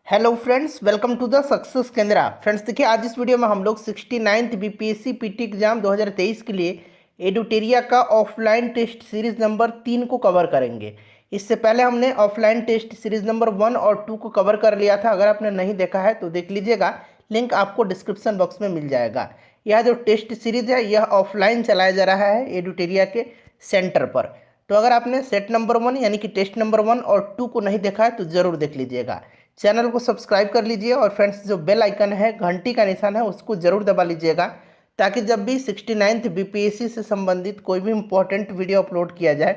Hello friends, welcome to the Success Kendra. Friends देखिए, आज इस वीडियो में हम लोग 69th बीपीएससी पीटी एग्जाम 2023 के लिए एडुटेरिया का ऑफलाइन टेस्ट सीरीज नंबर 3 को कवर करेंगे। इससे पहले हमने ऑफलाइन टेस्ट सीरीज नंबर 1 और 2 को कवर कर लिया था। अगर आपने नहीं देखा है तो देख लीजिएगा, लिंक आपको डिस्क्रिप्शन बॉक्स में मिल जाएगा। यह जो टेस्ट सीरीज है यह ऑफलाइन चलाया जा रहा है एडुटेरिया के सेंटर पर। तो अगर आपने सेट नंबर 1 यानी कि टेस्ट नंबर 1 और 2 को नहीं देखा है तो ज़रूर देख लीजिएगा। चैनल को सब्सक्राइब कर लीजिए और फ्रेंड्स जो बेल आइकन है, घंटी का निशान है, उसको जरूर दबा लीजिएगा, ताकि जब भी 69th बीपीएससी से संबंधित कोई भी इंपॉर्टेंट वीडियो अपलोड किया जाए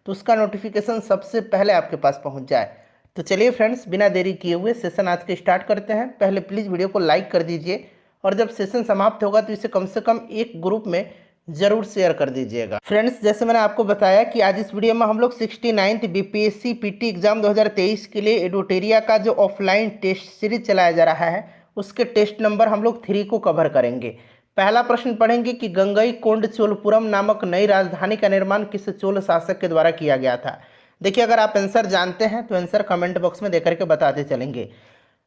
तो उसका नोटिफिकेशन सबसे पहले आपके पास पहुंच जाए। तो चलिए फ्रेंड्स, बिना देरी किए हुए सेशन आज के स्टार्ट करते हैं। पहले प्लीज़ वीडियो को लाइक कर दीजिए और जब सेशन समाप्त होगा तो इसे कम से कम एक ग्रुप में जरूर शेयर कर दीजिएगा। फ्रेंड्स, जैसे मैंने आपको बताया कि आज इस वीडियो में हम लोग 69th बीपीएससी पीटी एग्जाम 2023 के लिए एडुटेरिया का जो ऑफलाइन टेस्ट सीरीज चलाया जा रहा है उसके टेस्ट नंबर हम लोग 3 को कवर करेंगे। पहला प्रश्न पढ़ेंगे कि गंगई कोंड चोलपुरम नामक नई राजधानी का निर्माण किस चोल शासक के द्वारा किया गया था। देखिए, अगर आप आंसर जानते हैं तो आंसर कमेंट बॉक्स में देकर के बताते चलेंगे।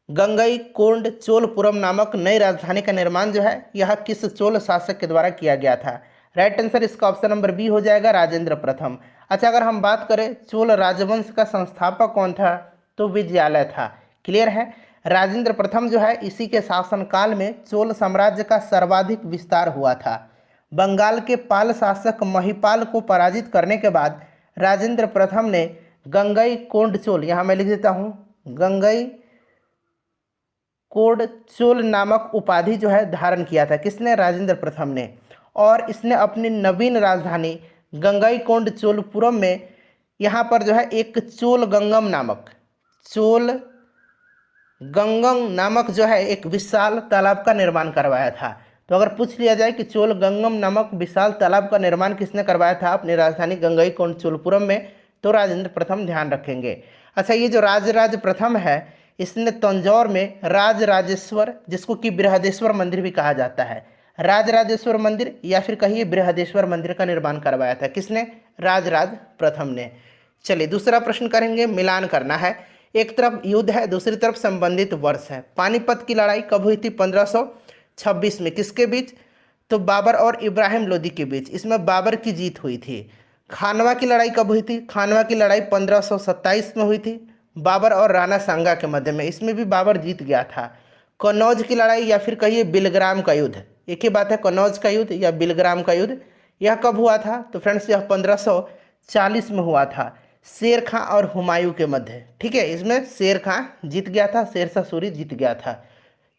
गंगई कोंड चोलपुरम नामक नई राजधानी का निर्माण जो है यह किस चोल शासक के द्वारा किया गया था। राइट आंसर इसका ऑप्शन नंबर बी हो जाएगा, राजेंद्र प्रथम। अच्छा, अगर हम बात करें चोल राजवंश का संस्थापक कौन था तो विजयालय था। क्लियर है। राजेंद्र प्रथम जो है इसी के शासनकाल में चोल साम्राज्य का सर्वाधिक विस्तार हुआ था। बंगाल के पाल शासक महिपाल को पराजित करने के बाद राजेंद्र प्रथम ने गंगई कोंड चोल, यहाँ मैं लिख देता हूँ, गंगई कोड चोल नामक उपाधि जो है धारण किया था। किसने? राजेंद्र प्रथम ने। और इसने अपनी नवीन राजधानी गंगईकोंड चोलपुरम में यहाँ पर जो है एक चोल गंगम नामक जो है एक विशाल तालाब का निर्माण करवाया था। तो अगर पूछ लिया जाए कि चोल गंगम नामक विशाल तालाब का निर्माण किसने करवाया था अपनी राजधानी गंगईकोंड चोलपुरम में, तो राजेंद्र प्रथम ध्यान रखेंगे। अच्छा, ये जो राजराज प्रथम है इसने तंजौर में राजराजेश्वर, जिसको कि बृहदेश्वर मंदिर भी कहा जाता है, राजराजेश्वर मंदिर या फिर कहिए बृहदेश्वर मंदिर का निर्माण करवाया था। किसने? राजराज प्रथम ने। चलिए दूसरा प्रश्न करेंगे, मिलान करना है। एक तरफ युद्ध है, दूसरी तरफ संबंधित वर्ष है। पानीपत की लड़ाई कब हुई थी? 1526 में। किसके बीच? तो बाबर और इब्राहिम लोदी के बीच। इसमें बाबर की जीत हुई थी। खानवा की लड़ाई कब हुई थी? खानवा की लड़ाई 1527 में हुई थी, बाबर और राणा सांगा के मध्य में। इसमें भी बाबर जीत गया था। कन्नौज की लड़ाई या फिर कहिए बिलग्राम का युद्ध, एक ही बात है, कन्नौज का युद्ध या बिलग्राम का युद्ध, यह कब हुआ था? तो फ्रेंड्स यह 1540 में हुआ था, शेर खां और हुमायूं के मध्य। ठीक है, इसमें शेर खां जीत गया था, शेरशाह सूरी जीत गया था।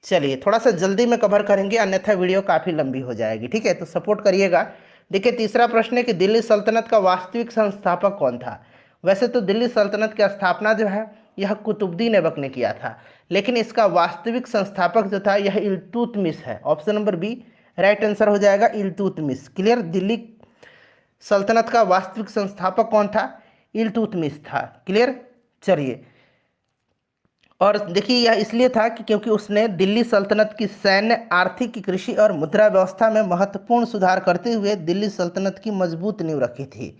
चलिए थोड़ा सा जल्दी में कवर करेंगे, अन्यथा वीडियो काफ़ी लंबी हो जाएगी। ठीक है, तो सपोर्ट करिएगा। देखिए तीसरा प्रश्न है कि दिल्ली सल्तनत का वास्तविक संस्थापक कौन था। वैसे तो दिल्ली सल्तनत की स्थापना जो है यह कुतुबुद्दीन ऐबक ने किया था, लेकिन इसका वास्तविक संस्थापक जो था यह इल्तुतमिश है। Option number B right answer हो जाएगा, इल्तुतमिश। क्लियर। दिल्ली सल्तनत का वास्तविक संस्थापक कौन था? इल्तुतमिश था। क्लियर। चलिए, और देखिए यह इसलिए था कि क्योंकि उसने दिल्ली सल्तनत की सैन्य, आर्थिक, कृषि और मुद्रा व्यवस्था में महत्वपूर्ण सुधार करते हुए दिल्ली सल्तनत की मजबूत नींव रखी थी।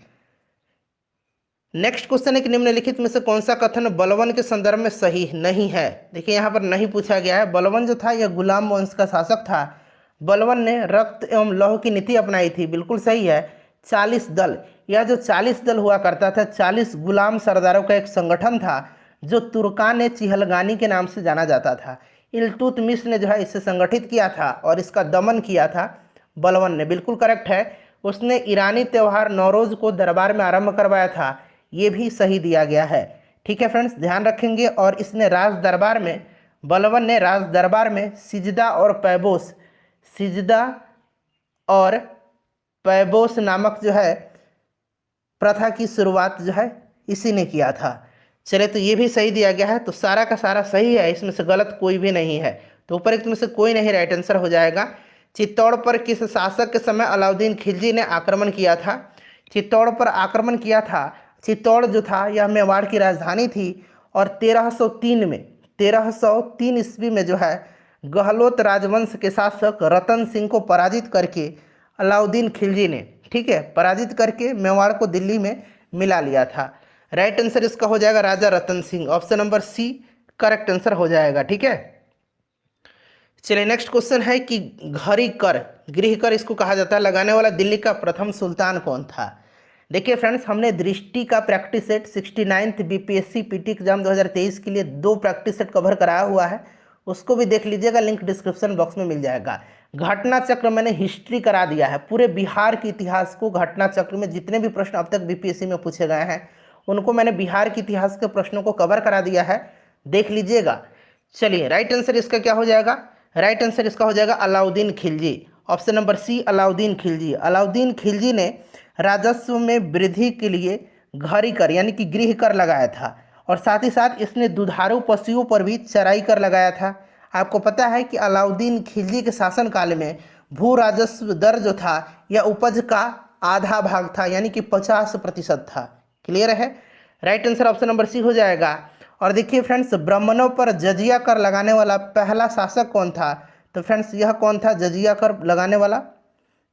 नेक्स्ट क्वेश्चन है कि निम्नलिखित में से कौन सा कथन बलवन के संदर्भ में सही नहीं है। देखिए यहाँ पर नहीं पूछा गया है। बलवन जो था यह गुलाम वंश का शासक था। बलवन ने रक्त एवं लौह की नीति अपनाई थी, बिल्कुल सही है। 40 दल, यह जो 40 दल हुआ करता था, 40 गुलाम सरदारों का एक संगठन था जो तुर्कान चिहलगानी के नाम से जाना जाता था। इल्तुतमिश ने जो है इसे संगठित किया था और इसका दमन किया था बलवन ने। बिल्कुल करेक्ट है। उसने ईरानी त्यौहार नौरोज को दरबार में आरंभ करवाया था, ये भी सही दिया गया है। ठीक है फ्रेंड्स, ध्यान रखेंगे। और इसने राज दरबार में, बलवन ने राज दरबार में सिजदा और पैबोस नामक जो है प्रथा की शुरुआत जो है इसी ने किया था। चले, तो ये भी सही दिया गया है। तो सारा का सारा सही है, इसमें से गलत कोई भी नहीं है। तो ऊपर एक में से कोई नहीं राइट आंसर हो जाएगा। चित्तौड़ पर किस शासक के समय अलाउद्दीन खिलजी ने आक्रमण किया था? चित्तौड़ पर आक्रमण किया था, चित्तौड़ जो था यह मेवाड़ की राजधानी थी और 1303 ईस्वी में जो है गहलोत राजवंश के शासक रतन सिंह को पराजित करके अलाउद्दीन खिलजी ने, ठीक है, पराजित करके मेवाड़ को दिल्ली में मिला लिया था। राइट आंसर इसका हो जाएगा Raja Ratan Singh. Option number C correct answer हो जाएगा। ठीक है, चलिए नेक्स्ट क्वेश्चन है कि घरी कर, गृह कर इसको कहा जाता है, लगाने वाला दिल्ली का प्रथम सुल्तान कौन था। देखिए फ्रेंड्स, हमने दृष्टि का practice set 69th BPSC PT exam 2023 के लिए 2 प्रैक्टिस सेट कवर कराया हुआ है, उसको भी देख लीजिएगा, लिंक डिस्क्रिप्शन बॉक्स में मिल जाएगा। घटना चक्र मैंने हिस्ट्री करा दिया है, पूरे बिहार के इतिहास को घटना चक्र में जितने भी प्रश्न अब तक बीपीएससी में पूछे गए हैं उनको मैंने बिहार के इतिहास के प्रश्नों को कवर करा दिया है, देख लीजिएगा। चलिए राइट आंसर इसका क्या हो जाएगा, राइट आंसर इसका हो जाएगा Alauddin Khilji. Option number C Alauddin Khilji. Alauddin Khilji ने राजस्व में वृद्धि के लिए घरी कर यानी कि गृह कर लगाया था, और साथ ही साथ इसने दुधारू पशुओं पर भी चराई कर लगाया था। आपको पता है कि अलाउद्दीन खिलजी के शासनकाल में भू राजस्व दर जो था यह उपज का आधा भाग था, यानी कि 50% था। क्लियर है, right answer option number C हो जाएगा। और देखिए फ्रेंड्स, ब्राह्मणों पर जजिया कर लगाने वाला पहला शासक कौन था, तो फ्रेंड्स यह कौन था जजिया कर लगाने वाला,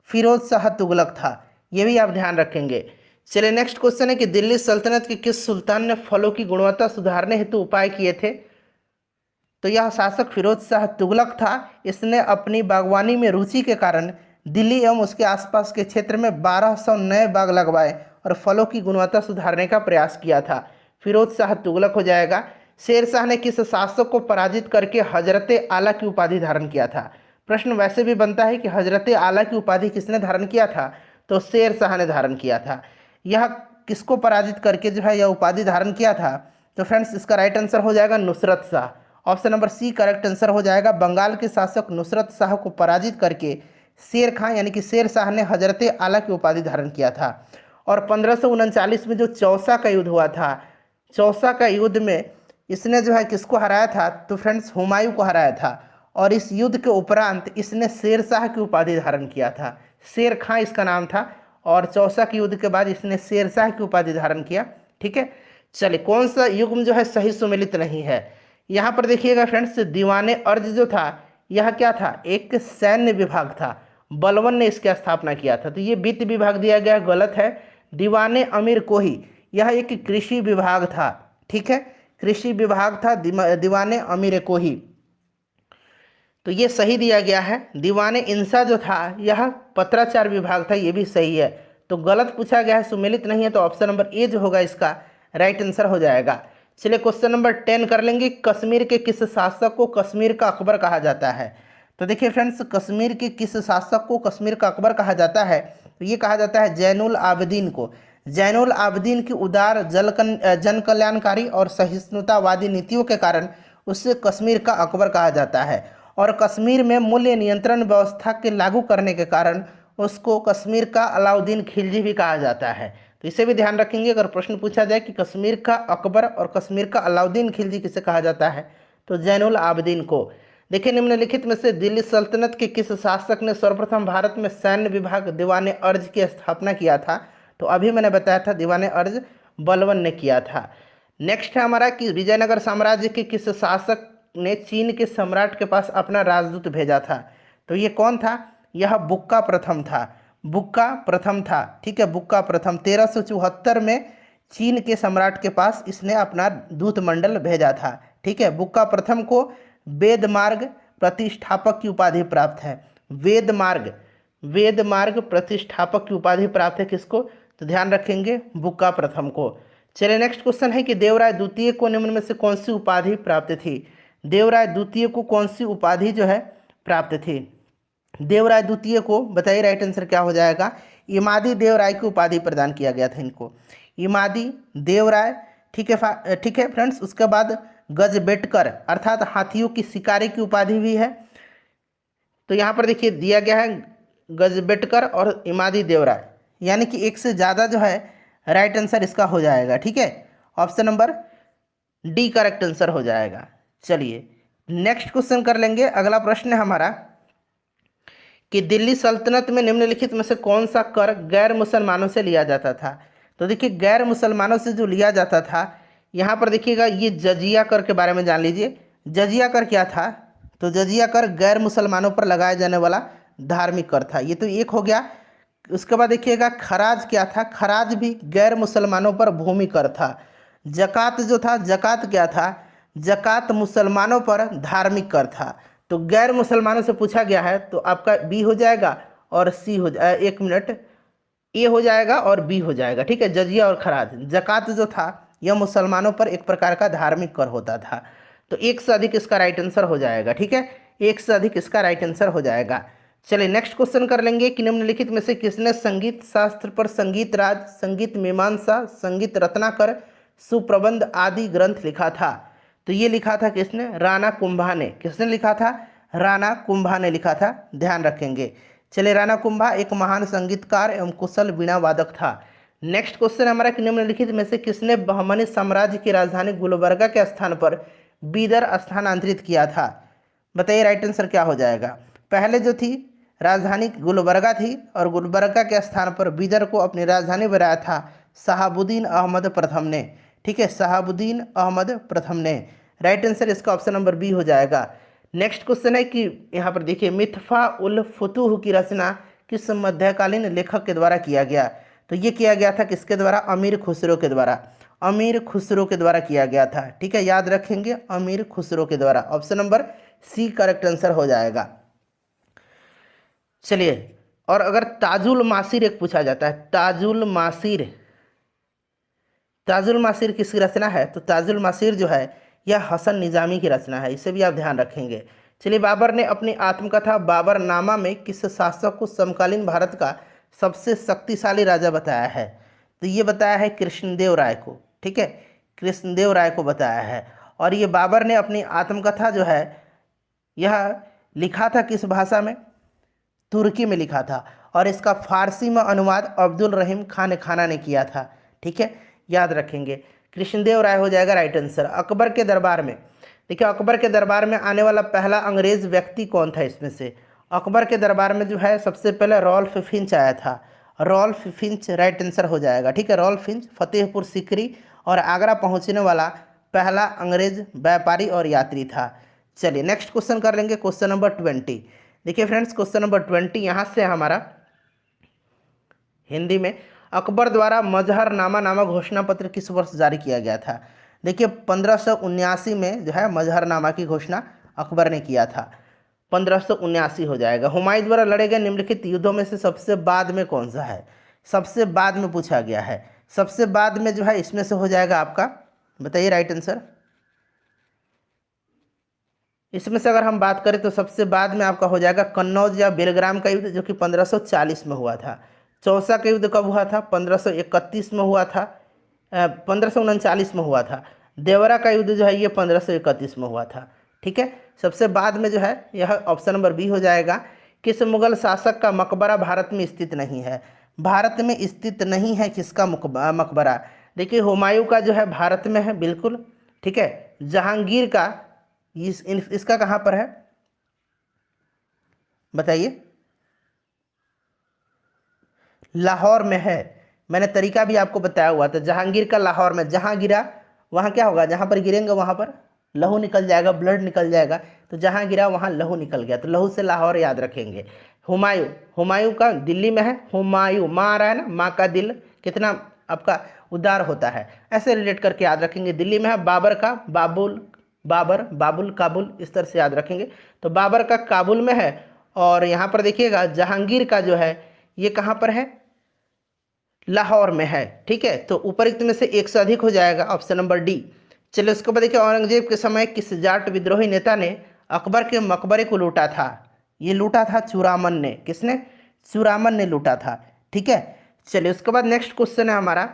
फिरोज शाह तुगलक था, ये भी आप ध्यान रखेंगे। चलिए नेक्स्ट क्वेश्चन है कि दिल्ली सल्तनत के किस सुल्तान ने फलों की गुणवत्ता सुधारने हेतु उपाय किए थे, तो यह शासक फिरोज शाह तुगलक था। इसने अपनी बागवानी में रुचि के कारण दिल्ली एवं उसके आसपास के क्षेत्र में 1200 नए बाग लगवाए और फलों की गुणवत्ता सुधारने का प्रयास किया था। फिरोज शाह तुगलक हो जाएगा। शेर शाह ने किस शासक को पराजित करके हजरत आला की उपाधि धारण किया था। प्रश्न वैसे भी बनता है कि हजरत आला की उपाधि किसने धारण किया था, तो शेर शाह ने धारण किया था। यह किसको पराजित करके जो है यह उपाधि धारण किया था, तो फ्रेंड्स इसका राइट आंसर हो जाएगा Nusrat Shah. Option number C correct answer हो जाएगा। बंगाल के शासक नुसरत शाह को पराजित करके शेर खां यानी कि शेर शाह ने हजरत आला की उपाधि धारण किया था। और 1539 में जो चौसा का युद्ध हुआ था, चौसा का युद्ध में इसने जो है किसको हराया था, तो फ्रेंड्स हुमायूं को हराया था। और इस युद्ध के उपरांत इसने शेर शाह की उपाधि धारण किया था। शेर खां इसका नाम था, और चौसा के युद्ध के बाद इसने शेर शाह की उपाधि धारण किया। ठीक है, चलिए कौन सा युग्म जो है सही सुमेलित नहीं है, यहाँ पर देखिएगा फ्रेंड्स, दीवाने अर्ज जो था यह क्या था, एक सैन्य विभाग था, बलवन ने इसकी स्थापना किया था, तो ये वित्त विभाग दिया गया, गलत है। दीवाने अमीर कोही यह एक कृषि विभाग था। ठीक है, कृषि विभाग था दीवाने अमीर कोही, तो ये सही दिया गया है। दीवाने इंसा जो था यह पत्राचार विभाग था, ये भी सही है। तो गलत पूछा गया है, सुमेलित नहीं है, तो ऑप्शन नंबर ए जो होगा इसका राइट आंसर हो जाएगा। चलिए क्वेश्चन नंबर 10 कर लेंगे। कश्मीर के किस शासक को कश्मीर का अकबर कहा जाता है, तो देखिए फ्रेंड्स, कश्मीर के किस शासक को कश्मीर का अकबर कहा जाता है, तो ये कहा जाता है जैनुल आबदीन को। जैनुल आबदीन की उदार जन कल्याणकारी और सहिष्णुतावादी नीतियों के कारण उसे कश्मीर का अकबर कहा जाता है। और कश्मीर में मूल्य नियंत्रण व्यवस्था के लागू करने के कारण उसको कश्मीर का अलाउद्दीन खिलजी भी कहा जाता है। तो इसे भी ध्यान रखेंगे, अगर प्रश्न पूछा जाए कि कश्मीर का अकबर और कश्मीर का अलाउद्दीन खिलजी किसे कहा जाता है, तो जैनुल आबदीन को। देखिए निम्नलिखित में से दिल्ली सल्तनत के किस शासक ने सर्वप्रथम भारत में सैन्य विभाग दीवाने अर्ज की स्थापना किया था, तो अभी मैंने बताया था दीवाने अर्ज बलवन ने किया था। नेक्स्ट है हमारा कि विजयनगर साम्राज्य के किस शासक ने चीन के सम्राट के पास अपना राजदूत भेजा था, तो ये कौन था, यह बुक्का प्रथम था। बुक्का प्रथम था। ठीक है, बुक्का प्रथम 1374 में चीन के सम्राट के पास इसने अपना दूत मंडल भेजा था। ठीक है, बुक्का प्रथम को वेद मार्ग प्रतिष्ठापक की उपाधि प्राप्त है। वेद मार्ग प्रतिष्ठापक की उपाधि प्राप्त है किसको, तो ध्यान रखेंगे बुक्का प्रथम को। चलिए नेक्स्ट क्वेश्चन है कि देवराय द्वितीय को निम्न में से कौन सी उपाधि प्राप्त थी। देवराय द्वितीय को कौन सी उपाधि जो है प्राप्त थी, देवराय द्वितीय को बताइए राइट आंसर क्या हो जाएगा। इमादी देवराय की उपाधि प्रदान किया गया था इनको, इमादी देवराय। ठीक है फ्रेंड्स, उसके बाद गजबेटकर अर्थात हाथियों की शिकारी की उपाधि भी है। तो यहाँ पर देखिए दिया गया है गजबेटकर और इमादी देवराय, यानी कि एक से ज़्यादा जो है राइट आंसर इसका हो जाएगा। ठीक है, option number D correct answer हो जाएगा। चलिए नेक्स्ट क्वेश्चन कर लेंगे। अगला प्रश्न है हमारा कि दिल्ली सल्तनत में निम्नलिखित में से कौन सा कर गैर मुसलमानों से लिया जाता था। तो देखिए गैर मुसलमानों से जो लिया जाता था, यहाँ पर देखिएगा ये जजिया कर के बारे में जान लीजिए। जजिया कर क्या था, तो जजिया कर गैर मुसलमानों पर लगाया जाने वाला धार्मिक कर था, ये तो एक हो गया। उसके बाद देखिएगा खराज क्या था, खराज भी गैर मुसलमानों पर भूमि कर था। जक़ात जो था, जक़ात क्या था, ज़कात मुसलमानों पर धार्मिक कर था। तो गैर मुसलमानों से पूछा गया है तो आपका बी हो जाएगा और सी हो जाए, एक मिनट, ए हो जाएगा और बी हो जाएगा। ठीक है, जजिया और खराज। जकात जो था यह मुसलमानों पर एक प्रकार का धार्मिक कर होता था। तो एक से अधिक इसका राइट आंसर हो जाएगा। ठीक है, एक से अधिक इसका राइट आंसर हो जाएगा। चलिए नेक्स्ट क्वेश्चन कर लेंगे कि निम्नलिखित में से किसने संगीत शास्त्र पर संगीत राज, संगीत मीमांसा, संगीत रत्नाकर, सुप्रबंध आदि ग्रंथ लिखा था। तो ये लिखा था किसने? राणा कुंभा ने। किसने लिखा था? राणा कुंभा ने लिखा था, ध्यान रखेंगे। चलिए, राणा कुंभा एक महान संगीतकार एवं कुशल वीणा वादक था। नेक्स्ट क्वेश्चन हमारा कि निम्नलिखित में से किसने बहमनी साम्राज्य की राजधानी गुलबर्गा के स्थान पर बीदर स्थानांतरित किया था? बताइए राइट आंसर क्या हो जाएगा। पहले जो थी राजधानी गुलबर्गा थी और गुलबर्गा के स्थान पर बीदर को अपनी राजधानी बनाया था शहाबुद्दीन अहमद प्रथम ने। ठीक है, शहाबुद्दीन अहमद प्रथम ने। राइट आंसर इसका ऑप्शन नंबर बी हो जाएगा। नेक्स्ट क्वेश्चन है कि यहाँ पर देखिए, मिथफा उल फुतूह की रचना किस मध्यकालीन लेखक के द्वारा किया गया? तो ये किया गया था किसके द्वारा? अमीर खुसरो के द्वारा। अमीर खुसरो के द्वारा किया गया था। ठीक है, याद रखेंगे, अमीर खुसरो के द्वारा। Option number C correct answer हो जाएगा। चलिए, और अगर ताजुल मासिर एक पूछा जाता है, ताजुल मासिर, ताजुल मासिर किसकी रचना है? तो ताजुल मासिर जो है यह हसन निजामी की रचना है, इसे भी आप ध्यान रखेंगे। चलिए, बाबर ने अपनी आत्मकथा बाबरनामा में किस शासक को समकालीन भारत का सबसे शक्तिशाली राजा बताया है? तो ये बताया है कृष्णदेव राय को। ठीक है, कृष्णदेव राय को बताया है। और ये बाबर ने अपनी आत्मकथा जो है यह लिखा था किस भाषा में? तुर्की में लिखा था। और इसका फारसी में अनुवाद अब्दुल रहीम खान खाना ने किया था। ठीक है, याद रखेंगे, कृष्णदेव राय हो जाएगा राइट आंसर। अकबर के दरबार में, देखिए अकबर के दरबार में आने वाला पहला अंग्रेज व्यक्ति कौन था इसमें से? अकबर के दरबार में जो है सबसे पहले रॉल्फ फिंच आया था। रॉल्फ फिंच राइट आंसर हो जाएगा। ठीक है, रॉल्फ फिंच फतेहपुर सीकरी और आगरा पहुंचने वाला पहला अंग्रेज व्यापारी और यात्री था। चलिए नेक्स्ट क्वेश्चन कर लेंगे, क्वेश्चन नंबर 20। देखिए फ्रेंड्स, क्वेश्चन नंबर 20 यहाँ से हमारा हिंदी में, अकबर द्वारा मजहरनामा नामक घोषणा पत्र किस वर्ष जारी किया गया था? देखिए 1579 में जो है मजहरनामा की घोषणा अकबर ने किया था। 1579 हो जाएगा। हुमायूं द्वारा लड़े गए निम्नलिखित युद्धों में से सबसे बाद में कौन सा है? सबसे बाद में पूछा गया है। सबसे बाद में जो है इसमें से हो जाएगा आपका, बताइए राइट आंसर। इसमें से अगर हम बात करें तो सबसे बाद में आपका हो जाएगा कन्नौज या बेलग्राम का युद्ध, जो कि 1540 में हुआ था। चौसा का युद्ध कब हुआ था? 1531 में हुआ था, 1539 में हुआ था। देवरा का युद्ध जो है ये 1531 में हुआ था। ठीक है, सबसे बाद में जो है यह ऑप्शन नंबर बी हो जाएगा। किस मुगल शासक का मकबरा भारत में स्थित नहीं है? भारत में स्थित नहीं है किसका मकबरा? देखिए हुमायूं का जो है भारत में है बिल्कुल। ठीक है, जहांगीर का इसका कहाँ पर है बताइए? लाहौर में है। मैंने तरीका भी आपको बताया हुआ था। जहांगीर का लाहौर में, जहाँ गिरा वहाँ क्या होगा? जहाँ पर गिरेंगे वहाँ पर लहू निकल जाएगा, ब्लड निकल जाएगा। तो जहाँ गिरा वहाँ लहू निकल गया, तो लहू से लाहौर याद रखेंगे। हुमायूं, हुमायूं का दिल्ली में है। हुमायूं, माँ आ रहा है ना, माँ का दिल कितना आपका उदार होता है, ऐसे रिलेट करके याद रखेंगे। दिल्ली में है। बाबर का बाबुल, बाबर, बाबुल, काबुल, इस तरह से याद रखेंगे। तो बाबर का काबुल में है। और यहाँ पर देखिएगा जहांगीर का जो है ये कहाँ पर है? लाहौर में है। ठीक है, तो ऊपरिक्त में से एक से अधिक हो जाएगा, ऑप्शन नंबर डी। चलिए उसके बाद देखिए, औरंगजेब के समय किस जाट विद्रोही नेता ने अकबर के मकबरे को लूटा था? ये लूटा था चूरामन ने। किसने? चूरामन ने लूटा था। ठीक है, चलिए उसके बाद नेक्स्ट क्वेश्चन है हमारा,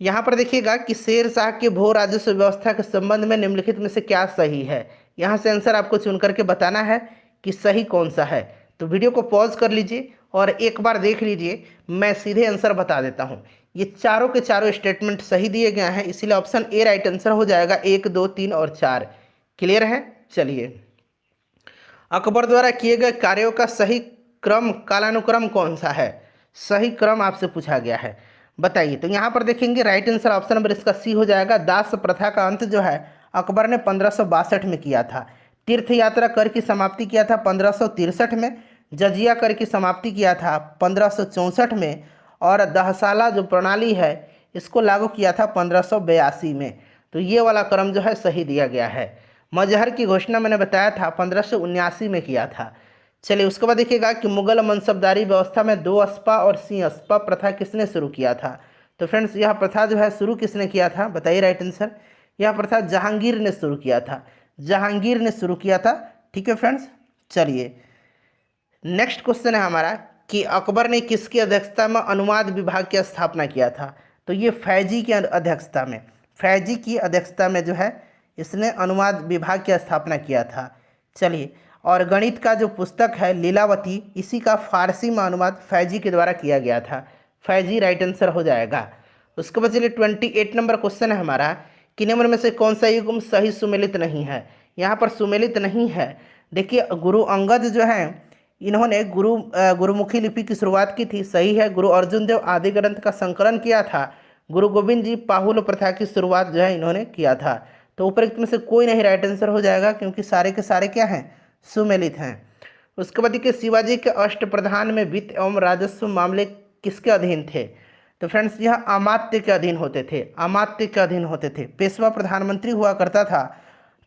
यहाँ पर देखिएगा कि शेर शाह के भू राजस्व व्यवस्था के संबंध में निम्नलिखित में से क्या सही है? यहाँ से आंसर आपको चुन करके बताना है कि सही कौन सा है। तो वीडियो को पॉज कर लीजिए और एक बार देख लीजिए, मैं सीधे आंसर बता देता हूँ। ये चारों के चारों स्टेटमेंट सही दिए गए हैं, इसीलिए ऑप्शन ए राइट आंसर हो जाएगा। 1, 2, 3 और 4 क्लियर है। चलिए, अकबर द्वारा किए गए कार्यों का सही क्रम, कालानुक्रम कौन सा है? सही क्रम आपसे पूछा गया है, बताइए। तो यहाँ पर देखेंगे राइट आंसर ऑप्शन नंबर इसका सी हो जाएगा। दास प्रथा का अंत जो है अकबर ने 1562 में किया था। तीर्थ यात्रा कर की समाप्ति किया था 1563 में। जजिया कर की समाप्ति किया था 1564 में। और दहसाला जो प्रणाली है इसको लागू किया था 1582 में। तो ये वाला क्रम जो है सही दिया गया है। मजहर की घोषणा मैंने बताया था 1579 में किया था। चलिए उसके बाद देखिएगा कि मुगल मनसबदारी व्यवस्था में दो अस्पा और सिंह अस्पा प्रथा किसने शुरू किया था। तो फ्रेंड्स यह प्रथा जो है शुरू किसने किया था, बताइए राइट आंसर। यह प्रथा जहांगीर ने शुरू किया था, जहांगीर ने शुरू किया था। ठीक है फ्रेंड्स, चलिए नेक्स्ट क्वेश्चन है हमारा कि अकबर ने किसकी अध्यक्षता में अनुवाद विभाग की स्थापना किया था। तो ये फैजी की अध्यक्षता में, फैजी की अध्यक्षता में जो है इसने अनुवाद विभाग की स्थापना किया था। चलिए, और गणित का जो पुस्तक है लीलावती, इसी का फारसी में अनुवाद फैजी के द्वारा किया गया था। फैजी राइट आंसर हो जाएगा। उसके बाद चलिए 28 नंबर क्वेश्चन है हमारा कि निम्न में से कौन सा युग्म सही सुमेलित नहीं है। यहाँ पर सुमेलित नहीं है। देखिए गुरु अंगद जो है इन्होंने गुरुमुखी लिपि की शुरुआत की थी, सही है। गुरु अर्जुन देव आदि ग्रंथ का संकलन किया था। गुरु गोविंद जी पाहुल प्रथा की शुरुआत जो है इन्होंने किया था। तो उपरोक्त में से कोई नहीं राइट आंसर हो जाएगा, क्योंकि सारे के सारे क्या हैं, सुमेलित हैं। उसके बाद देखिए शिवाजी के अष्टप्रधान में वित्त एवं राजस्व मामले किसके अधीन थे। तो फ्रेंड्स यह अमात्य के अधीन होते थे, अमात्य के अधीन होते थे। पेशवा प्रधानमंत्री हुआ करता था।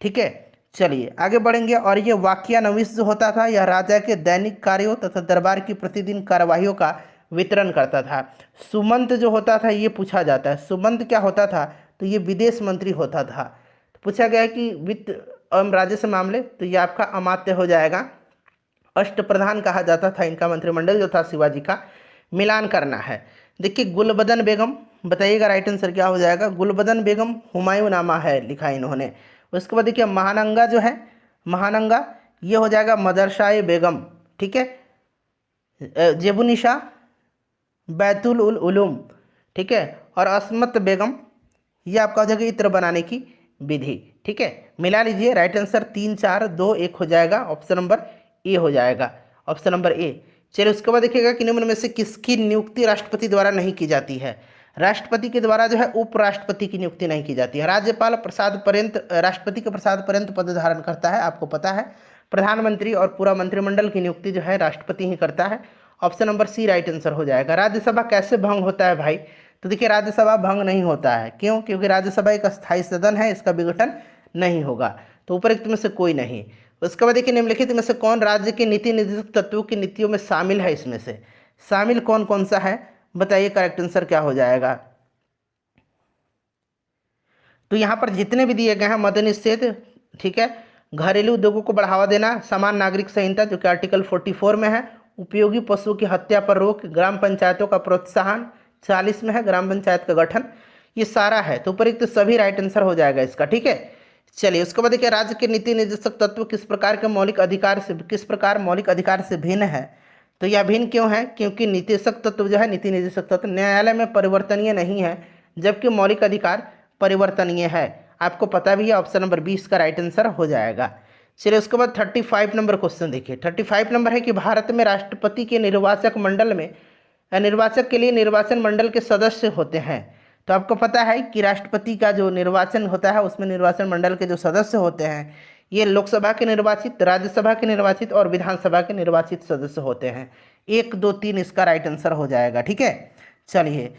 ठीक है, चलिए आगे बढ़ेंगे। और ये वाक्यानविश जो होता था यह राजा के दैनिक कार्यों तथा दरबार की प्रतिदिन कार्यवाहियों का वितरण करता था। सुमंत जो होता था ये पूछा जाता है, सुमंत क्या होता था, तो ये विदेश मंत्री होता था। तो पूछा गया है कि वित्त एवं राजस्व मामले, तो ये आपका अमात्य हो जाएगा। अष्टप्रधान कहा जाता था इनका मंत्रिमंडल जो था शिवाजी का। मिलान करना है। देखिए गुलबदन बेगम, बताइएगा राइट आंसर क्या हो जाएगा। गुलबदन बेगम हुमायूं नामा है लिखा इन्होंने। उसके बाद देखिए महानंगा जो है, महानंगा ये हो जाएगा मदरसाए बेगम। ठीक है, जेबुनिशा बैतुल उल उलूम। ठीक है, और असमत बेगम ये आपका हो जाएगा इत्र बनाने की विधि। ठीक है, मिला लीजिए राइट आंसर 3 4 2 1 हो जाएगा। ऑप्शन नंबर ए हो जाएगा, ऑप्शन नंबर ए। चलिए उसके बाद देखिएगा कि निम्न में से किसकी नियुक्ति राष्ट्रपति द्वारा नहीं की जाती है। राष्ट्रपति के द्वारा जो है उपराष्ट्रपति की नियुक्ति नहीं की जाती है। राज्यपाल प्रसाद पर्यंत, राष्ट्रपति के प्रसाद पर्यंत पद धारण करता है, आपको पता है। प्रधानमंत्री और पूरा मंत्रिमंडल की नियुक्ति जो है राष्ट्रपति ही करता है। Option number C right answer हो जाएगा। राज्यसभा कैसे भंग होता है भाई, तो देखिए राज्यसभा भंग नहीं होता है। क्यों, क्योंकि राज्यसभा एक अस्थायी सदन है, इसका विघटन नहीं होगा। तो उपरोक्त में से कोई नहीं। उसके बाद देखिए निम्नलिखित में से कौन राज्य के नीति निर्देशक तत्वों की नीतियों में शामिल है। इसमें से शामिल कौन कौन सा है, बताइए करेक्ट आंसर क्या हो जाएगा। तो यहाँ पर जितने भी दिए गए हैं मद्य निषेध, ठीक है, घरेलू उद्योगों को बढ़ावा देना, समान नागरिक संहिता जो कि आर्टिकल 44 में है, उपयोगी पशुओं की हत्या पर रोक, ग्राम पंचायतों का प्रोत्साहन 40 में है, ग्राम पंचायत का गठन, ये सारा है। तो उपरोक्त सभी राइट आंसर हो जाएगा इसका। ठीक है, चलिए उसके बाद देखिए राज्य के नीति निर्देशक तत्व किस प्रकार के मौलिक अधिकार से, किस प्रकार मौलिक अधिकार से भिन्न है। तो यह भिन्न क्यों है, क्योंकि निर्देशक तत्व जो है, नीति निर्देशक तत्व न्यायालय में परिवर्तनीय नहीं है, जबकि मौलिक अधिकार परिवर्तनीय है। आपको पता भी है, ऑप्शन नंबर 20 का राइट आंसर हो जाएगा। चलिए उसके बाद 35 नंबर क्वेश्चन देखिए। 35 नंबर है कि भारत में राष्ट्रपति के निर्वाचक मंडल में, निर्वाचक के लिए निर्वाचन मंडल के सदस्य होते हैं। तो आपको पता है कि राष्ट्रपति का जो निर्वाचन होता है उसमें निर्वाचन मंडल के जो सदस्य होते हैं ये लोकसभा के निर्वाचित, राज्यसभा के निर्वाचित और विधानसभा के निर्वाचित सदस्य होते हैं। 1 2 3 इसका राइट आंसर हो जाएगा। ठीक है, चलिए,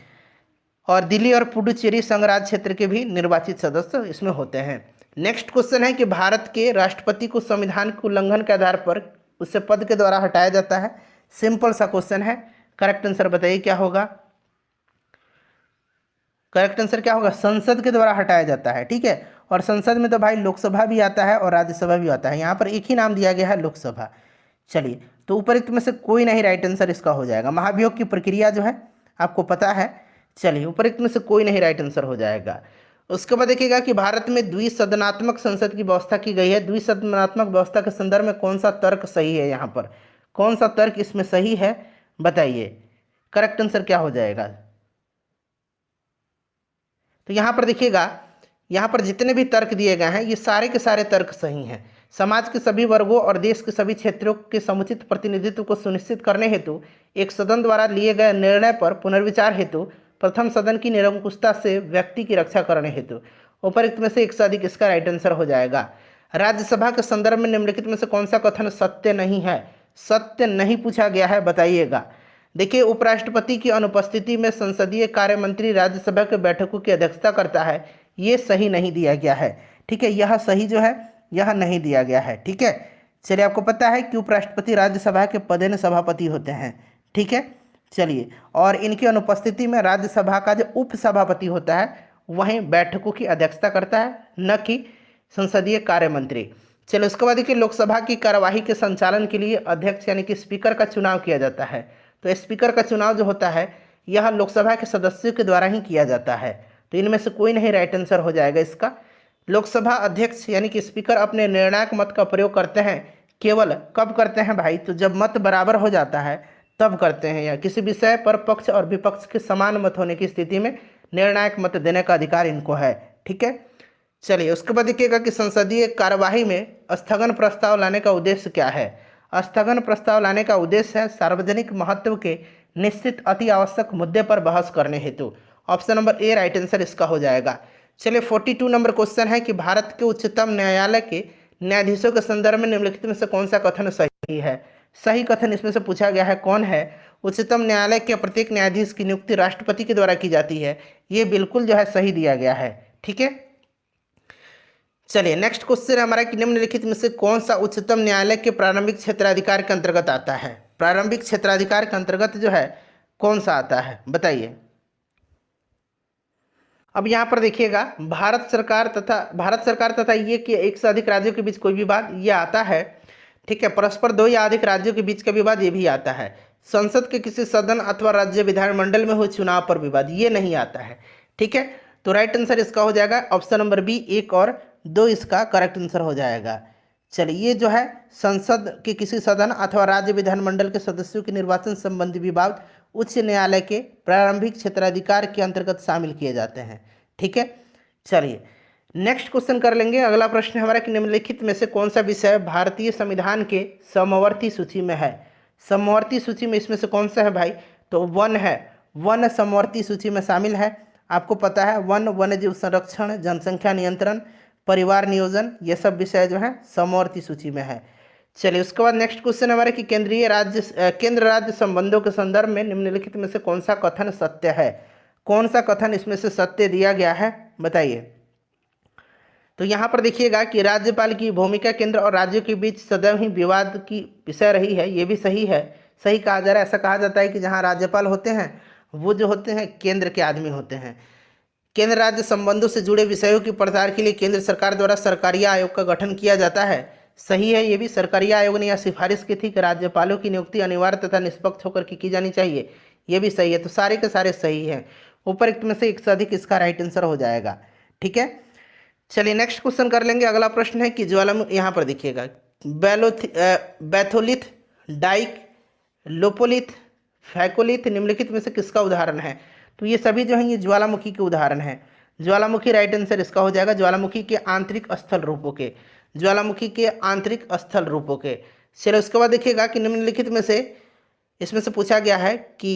और दिल्ली और पुडुचेरी संघराज्य क्षेत्र के भी निर्वाचित सदस्य इसमें होते हैं। नेक्स्ट क्वेश्चन है कि भारत के राष्ट्रपति को संविधान के उल्लंघन के आधार पर उससे पद के द्वारा हटाया जाता है। सिंपल सा क्वेश्चन है, करेक्ट आंसर बताइए क्या होगा। करेक्ट आंसर क्या होगा, संसद के द्वारा हटाया जाता है। ठीक है, और संसद में तो भाई लोकसभा भी आता है और राज्यसभा भी आता है, यहाँ पर एक ही नाम दिया गया है लोकसभा। चलिए, तो उपरोक्त में से कोई नहीं राइट आंसर इसका हो जाएगा। महाभियोग की प्रक्रिया जो है आपको पता है। चलिए, उपरोक्त में से कोई नहीं राइट आंसर हो जाएगा। उसके बाद देखिएगा कि भारत में द्विसदनात्मक संसद की व्यवस्था की गई है। द्विसदनात्मक व्यवस्था के संदर्भ में कौन सा तर्क सही है, यहाँ पर कौन सा तर्क इसमें सही है, बताइए करेक्ट आंसर क्या हो जाएगा। तो यहाँ पर देखिएगा, यहाँ पर जितने भी तर्क दिए गए हैं ये सारे के सारे तर्क सही हैं। समाज के सभी वर्गों और देश के सभी क्षेत्रों के समुचित प्रतिनिधित्व को सुनिश्चित करने हेतु एक सदन द्वारा लिए गए निर्णय पर पुनर्विचार हेतु, प्रथम सदन की निरंकुशता से व्यक्ति की रक्षा करने हेतु, उपरोक्त में से एक से अधिक इसका राइट आंसर हो जाएगा। राज्यसभा के संदर्भ में निम्नलिखित में से कौन सा कथन सत्य नहीं है, सत्य नहीं पूछा गया है, बताइएगा। देखिए, उपराष्ट्रपति की अनुपस्थिति में संसदीय कार्य मंत्री राज्यसभा के बैठकों की अध्यक्षता करता है, ये सही नहीं दिया गया है। ठीक है, यह सही जो है यह नहीं दिया गया है। ठीक है, चलिए, आपको पता है कि उपराष्ट्रपति राज्यसभा के पदेन सभापति होते हैं। ठीक है, चलिए, और इनकी अनुपस्थिति में राज्यसभा का जो उपसभापति होता है वहीं बैठकों की अध्यक्षता करता है, न कि संसदीय कार्य मंत्री। चलिए, उसके बाद देखिए, लोकसभा की कार्यवाही के संचालन के लिए अध्यक्ष यानी कि स्पीकर का चुनाव किया जाता है। तो स्पीकर का चुनाव जो होता है यह लोकसभा के सदस्यों के द्वारा ही किया जाता है। तो इनमें से कोई नहीं राइट आंसर हो जाएगा इसका। लोकसभा अध्यक्ष यानी कि स्पीकर अपने निर्णायक मत का प्रयोग करते हैं केवल कब करते हैं भाई, तो जब मत बराबर हो जाता है तब करते हैं, या किसी विषय पर पक्ष और विपक्ष के समान मत होने की स्थिति में निर्णायक मत देने का अधिकार इनको है। ठीक है, चलिए, उसके बाद देखिएगा कि संसदीय कार्यवाही में स्थगन प्रस्ताव लाने का उद्देश्य क्या है। स्थगन प्रस्ताव लाने का उद्देश्य है सार्वजनिक महत्व के निश्चित अति आवश्यक मुद्दे पर बहस करने हेतु। Option number A right answer इसका हो जाएगा। चलिए, 42 नंबर क्वेश्चन है कि भारत के उच्चतम न्यायालय के न्यायाधीशों के संदर्भ में निम्नलिखित में से कौन सा कथन सही है। सही कथन इसमें से पूछा गया है कौन है। उच्चतम न्यायालय के प्रत्येक न्यायाधीश की नियुक्ति राष्ट्रपति के द्वारा की जाती है। ये बिल्कुल जो है सही दिया गया है। ठीक है, चलिए, नेक्स्ट क्वेश्चन हमारा कि निम्नलिखित में से कौन सा उच्चतम न्यायालय के प्रारंभिक क्षेत्राधिकार के अंतर्गत आता है। प्रारंभिक क्षेत्राधिकार के अंतर्गत जो है कौन सा आता है, बताइए। अब यहाँ पर देखिएगा, भारत सरकार तथा ये कि एक से अधिक राज्यों के बीच कोई विवाद ये आता है। ठीक है, परस्पर दो या अधिक राज्यों के बीच का विवाद ये भी आता है। संसद के किसी सदन अथवा राज्य विधानमंडल में हुए चुनाव पर विवाद ये नहीं आता है। ठीक है, तो राइट आंसर इसका हो जाएगा ऑप्शन नंबर बी, 1 और 2 इसका करेक्ट आंसर हो जाएगा। चलिए, ये जो है संसद के किसी सदन अथवा राज्य विधानमंडल के सदस्यों के निर्वाचन संबंधी विवाद उच्च न्यायालय के प्रारंभिक क्षेत्राधिकार के अंतर्गत शामिल किए जाते हैं। ठीक है, चलिए, नेक्स्ट क्वेश्चन कर लेंगे। अगला प्रश्न हमारा कि निम्नलिखित में से कौन सा विषय भारतीय संविधान के समवर्ती सूची में है। समवर्ती सूची में इसमें से कौन सा है भाई, तो वन है। वन समवर्ती सूची में शामिल है। आपको पता है वन, वन्यजीव संरक्षण, जनसंख्या नियंत्रण, परिवार नियोजन, ये सब विषय जो है समवर्ती सूची में है। चलिए, उसके बाद नेक्स्ट क्वेश्चन हमारे कि केंद्र राज्य संबंधों के संदर्भ में निम्नलिखित में से कौन सा कथन सत्य है। कौन सा कथन इसमें से सत्य दिया गया है, बताइए। तो यहाँ पर देखिएगा कि राज्यपाल की भूमिका केंद्र और राज्यों के बीच सदैव ही विवाद की विषय रही है। ये भी सही है, सही कहा जा रहा है। ऐसा कहा जाता है कि जहाँ राज्यपाल होते हैं वो जो होते हैं केंद्र के आदमी होते हैं। केंद्र राज्य संबंधों से जुड़े विषयों की पड़ताल के लिए केंद्र सरकार द्वारा सरकारी आयोग का गठन किया जाता है। सही है, ये भी सरकारी आयोग ने यह सिफारिश की थी कि राज्यपालों की नियुक्ति अनिवार्य तथा निष्पक्ष होकर की जानी चाहिए। ये भी सही है, तो सारे के सारे सही हैं। उपरोक्त में से एक से अधिक इसका राइट आंसर हो जाएगा। ठीक है, चलिए, नेक्स्ट क्वेश्चन कर लेंगे। अगला प्रश्न है कि ज्वालामुखी, यहाँ पर देखिएगा, बैथोलिथ, डाइक, लोपोलिथ, फैकोलिथ निम्नलिखित में से किसका उदाहरण है। तो ये सभी जो हैं ये ज्वालामुखी के उदाहरण हैं। ज्वालामुखी राइट आंसर इसका हो जाएगा। ज्वालामुखी के आंतरिक स्थल रूपों के, ज्वालामुखी के आंतरिक स्थल रूपों के। चलिए, उसके बाद देखिएगा कि निम्नलिखित में से इसमें से पूछा गया है कि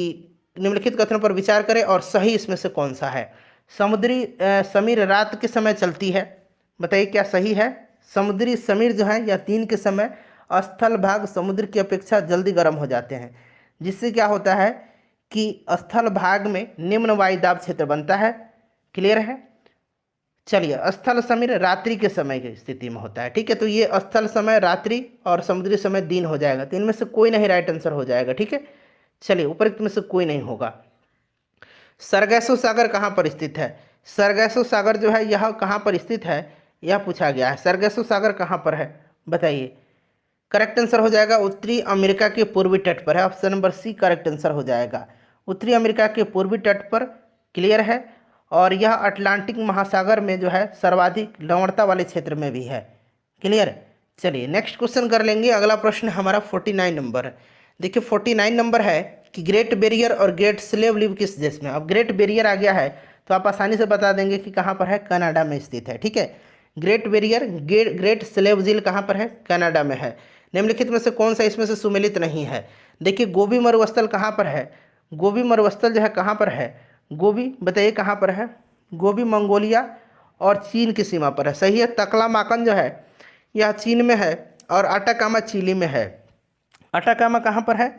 निम्नलिखित कथनों पर विचार करें और सही इसमें से कौन सा है। समुद्री समीर रात के समय चलती है, बताइए क्या सही है। समुद्री समीर जो है या दिन के समय स्थल भाग समुद्र की अपेक्षा जल्दी गर्म हो जाते हैं, जिससे क्या होता है कि स्थल भाग में निम्न वायुदाब क्षेत्र बनता है। क्लियर है। चलिए, स्थल समीर रात्रि के समय की स्थिति में होता है। ठीक है, तो ये स्थल समय रात्रि और समुद्री समय दिन हो जाएगा। तो इनमें से कोई नहीं राइट आंसर हो जाएगा। ठीक है, चलिए, उपरोक्त में से कोई नहीं होगा। सरगैसो सागर कहाँ पर स्थित है। सरगैसो सागर जो है यह कहाँ पर स्थित है, यह पूछा गया है। सरगैसो सागर कहाँ पर है, बताइए। करेक्ट आंसर हो जाएगा उत्तरी अमेरिका के पूर्वी तट पर है। Option number C correct answer हो जाएगा। उत्तरी अमेरिका के पूर्वी तट पर। क्लियर है, और यह अटलांटिक महासागर में जो है सर्वाधिक लवणता वाले क्षेत्र में भी है। क्लियर। चलिए, नेक्स्ट क्वेश्चन कर लेंगे। अगला प्रश्न हमारा 49 नंबर है। देखिए, 49 नंबर है कि ग्रेट बैरियर और ग्रेट स्लेव लिव किस देश में। अब ग्रेट बैरियर आ गया है तो आप आसानी से बता देंगे कि कहाँ पर है, कनाडा में स्थित है। ठीक है, ग्रेट बैरियर, ग्रेट स्लेव झील कहाँ पर है, कनाडा में है। निम्नलिखित में से कौन सा इसमें से सुमेलित नहीं है। देखिए, गोबी मरुस्थल कहाँ पर है। गोबी मरुस्थल जो है कहाँ पर है, गोबी बताइए कहाँ पर है। गोबी मंगोलिया और चीन की सीमा पर है। सही है। तकलामाकन जो है यह चीन में है और अटाकामा चिली में है। अटाकामा कहाँ पर है,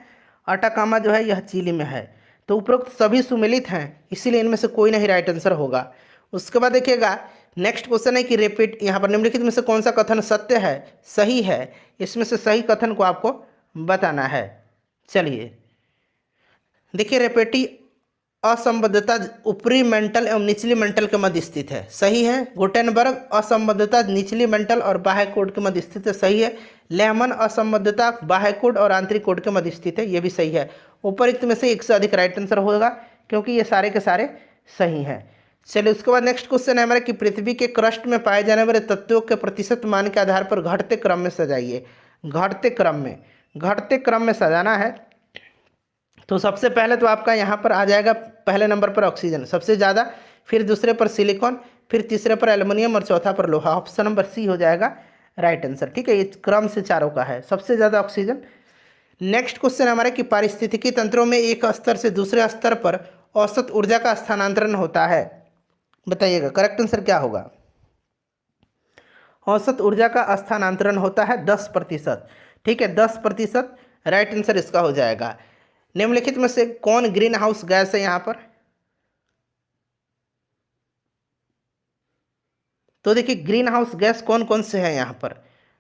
अटाकामा जो है यह चिली में है। तो उपरोक्त सभी सुमेलित हैं, इसीलिए इनमें से कोई नहीं राइट आंसर होगा। उसके बाद देखिएगा नेक्स्ट क्वेश्चन है कि रिपीट, यहाँ पर निम्नलिखित में से कौन सा कथन सत्य है, सही है, इसमें से सही कथन को आपको बताना है। चलिए देखिए, रेपेटी असंबद्धता ऊपरी मेंटल एवं निचली मेंटल के मध्य स्थित है, सही है। गुटेनबर्ग असंबद्धता निचली मेंटल और बाह्य कोड के मध्य स्थित है, सही है। लेमन असंबद्धता बाह्य कोड और आंतरिक कोड के मध्य स्थित है, ये भी सही है। उपरोक्त में से एक से अधिक राइट आंसर होगा क्योंकि ये सारे के सारे सही हैं। चलिए उसके बाद नेक्स्ट क्वेश्चन है हमारा कि पृथ्वी के क्रस्ट में पाए जाने वाले तत्वों के प्रतिशत मान के आधार पर घटते क्रम में सजाइए। घटते क्रम में सजाना है तो सबसे पहले तो आपका यहाँ पर आ जाएगा पहले नंबर पर ऑक्सीजन सबसे ज़्यादा, फिर दूसरे पर सिलिकॉन, फिर तीसरे पर एल्युमिनियम और चौथा पर लोहा। ऑप्शन नंबर सी हो जाएगा राइट आंसर। ठीक है, ये क्रम से चारों का है, सबसे ज़्यादा ऑक्सीजन। नेक्स्ट क्वेश्चन हमारे कि पारिस्थितिकी तंत्रों में एक स्तर से दूसरे स्तर पर औसत ऊर्जा का स्थानांतरण होता है, बताइएगा करेक्ट आंसर क्या होगा। औसत ऊर्जा का स्थानांतरण होता है 10%। ठीक है, 10% राइट आंसर इसका हो जाएगा। निम्नलिखित में से कौन ग्रीन हाउस गैस है यहाँ पर, तो देखिए ग्रीन हाउस गैस कौन कौन से हैं यहाँ पर,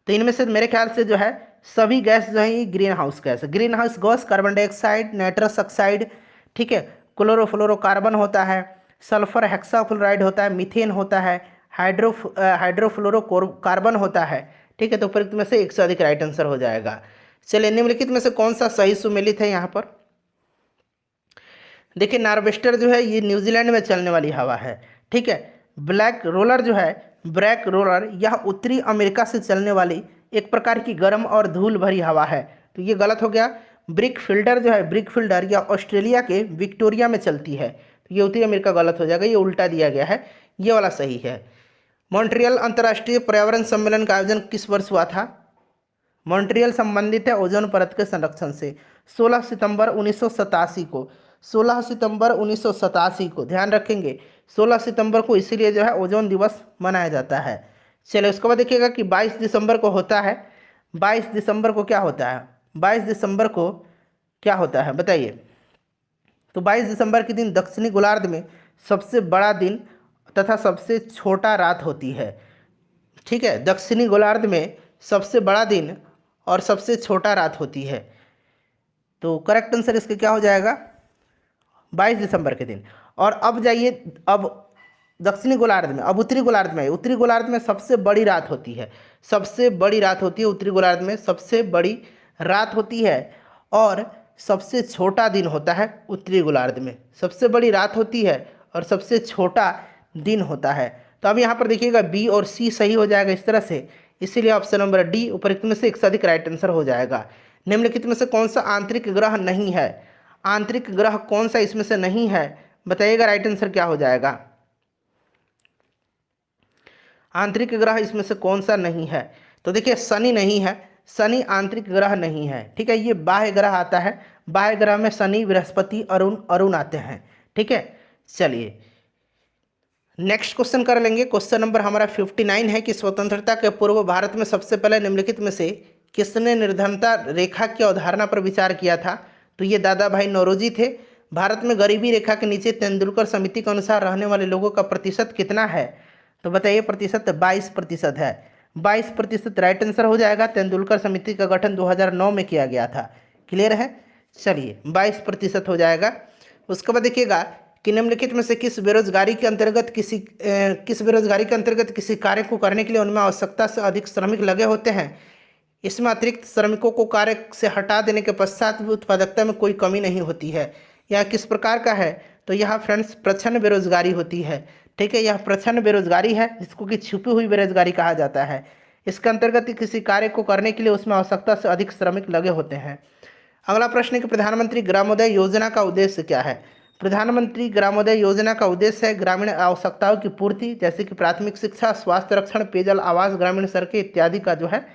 तो इनमें से मेरे ख्याल से जो है सभी गैस जो है ये ग्रीन हाउस गैस है। Green house gas carbon dioxide, nitrous oxide, ठीक है, क्लोरोफ्लोरोकार्बन होता है, सल्फर हेक्साफ्लोराइड होता है, मीथेन होता है, हाइड्रोफ्लोरोकार्बन होता है। ठीक है, तो उपरोक्त में से एक से अधिक राइट आंसर हो जाएगा। चलिए निम्नलिखित में से कौन सा सही सुमेलित है यहाँ पर, देखिए नार्वेस्टर जो है ये न्यूजीलैंड में चलने वाली हवा है। ठीक है, ब्लैक रोलर जो है, ब्लैक रोलर यह उत्तरी अमेरिका से चलने वाली एक प्रकार की गर्म और धूल भरी हवा है, तो ये गलत हो गया। ब्रिक फिल्डर जो है, ब्रिक फिल्डर यह ऑस्ट्रेलिया के विक्टोरिया में चलती है, तो ये उत्तरी अमेरिका गलत हो जाएगा, ये उल्टा दिया गया है, ये वाला सही है। मॉन्ट्रियल अंतर्राष्ट्रीय पर्यावरण सम्मेलन का आयोजन किस वर्ष हुआ था, मॉन्ट्रियल संबंधित है ओजोन परत के संरक्षण से। 16 सितंबर 1987 को, 16 सितंबर 1987 को ध्यान रखेंगे, 16 सितंबर को इसीलिए जो है ओजोन दिवस मनाया जाता है। चलिए उसके बाद देखिएगा कि 22 दिसंबर को होता है, 22 दिसंबर को क्या होता है, 22 दिसंबर को क्या होता है बताइए। तो 22 दिसंबर के दिन दक्षिणी गोलार्ध में सबसे बड़ा दिन तथा सबसे छोटा रात होती है। ठीक है, दक्षिणी गोलार्ध में सबसे बड़ा दिन और सबसे छोटा रात होती है, तो करेक्ट आंसर इसका क्या हो जाएगा 22 दिसंबर के दिन। और अब जाइए, अब दक्षिणी गोलार्ध में, अब उत्तरी गोलार्ध में, उत्तरी गोलार्ध में सबसे बड़ी रात होती है, सबसे बड़ी रात होती है उत्तरी गोलार्ध में, सबसे बड़ी रात होती है और सबसे छोटा दिन होता है उत्तरी गोलार्ध में, सबसे बड़ी रात होती है और सबसे छोटा दिन होता है। तो अब यहाँ पर देखिएगा बी और सी सही हो जाएगा इस तरह से, इसीलिए ऑप्शन नंबर डी उपरोक्त में से एक से अधिक राइट आंसर हो जाएगा। निम्नलिखित में से कौन सा आंतरिक ग्रह नहीं है, आंतरिक ग्रह कौन सा इसमें से नहीं है बताइएगा, राइट आंसर क्या हो जाएगा। आंतरिक ग्रह इसमें से कौन सा नहीं है, तो देखिए शनि नहीं है, शनि आंतरिक ग्रह नहीं है। ठीक है, ये बाह्य ग्रह आता है, बाह्य ग्रह में शनि, बृहस्पति, अरुण आते हैं। ठीक है, चलिए नेक्स्ट क्वेश्चन कर लेंगे। क्वेश्चन नंबर हमारा 59 है कि स्वतंत्रता के पूर्व भारत में सबसे पहले निम्नलिखित में से किसने निर्धनता रेखा की अवधारणा पर विचार किया था, तो ये दादा भाई नौरोजी थे। भारत में गरीबी रेखा के नीचे तेंदुलकर समिति के अनुसार रहने वाले लोगों का प्रतिशत कितना है, तो बताइए प्रतिशत 22% है, 22% राइट आंसर हो जाएगा। तेंदुलकर समिति का गठन 2009 में किया गया था, क्लियर है। चलिए 22% हो जाएगा। उसके बाद देखिएगा कि निम्नलिखित में से किस बेरोजगारी के अंतर्गत किसी कार्य को करने के लिए उनमें आवश्यकता से अधिक श्रमिक लगे होते हैं, इसमें अतिरिक्त श्रमिकों को कार्य से हटा देने के पश्चात भी उत्पादकता में कोई कमी नहीं होती है। यह किस प्रकार का है, तो यह फ्रेंड्स प्रच्छन्न बेरोजगारी होती है। ठीक है, यह प्रच्छन्न बेरोजगारी है जिसको कि छुपी हुई बेरोजगारी कहा जाता है। इसके अंतर्गत किसी कार्य को करने के लिए उसमें आवश्यकता से अधिक श्रमिक लगे होते हैं। अगला प्रश्न है कि प्रधानमंत्री ग्रामोदय योजना का उद्देश्य क्या है। प्रधानमंत्री ग्रामोदय योजना का उद्देश्य है ग्रामीण आवश्यकताओं की पूर्ति, जैसे कि प्राथमिक शिक्षा, स्वास्थ्य रक्षण, पेयजल, आवास, ग्रामीण सड़कें इत्यादि का जो है।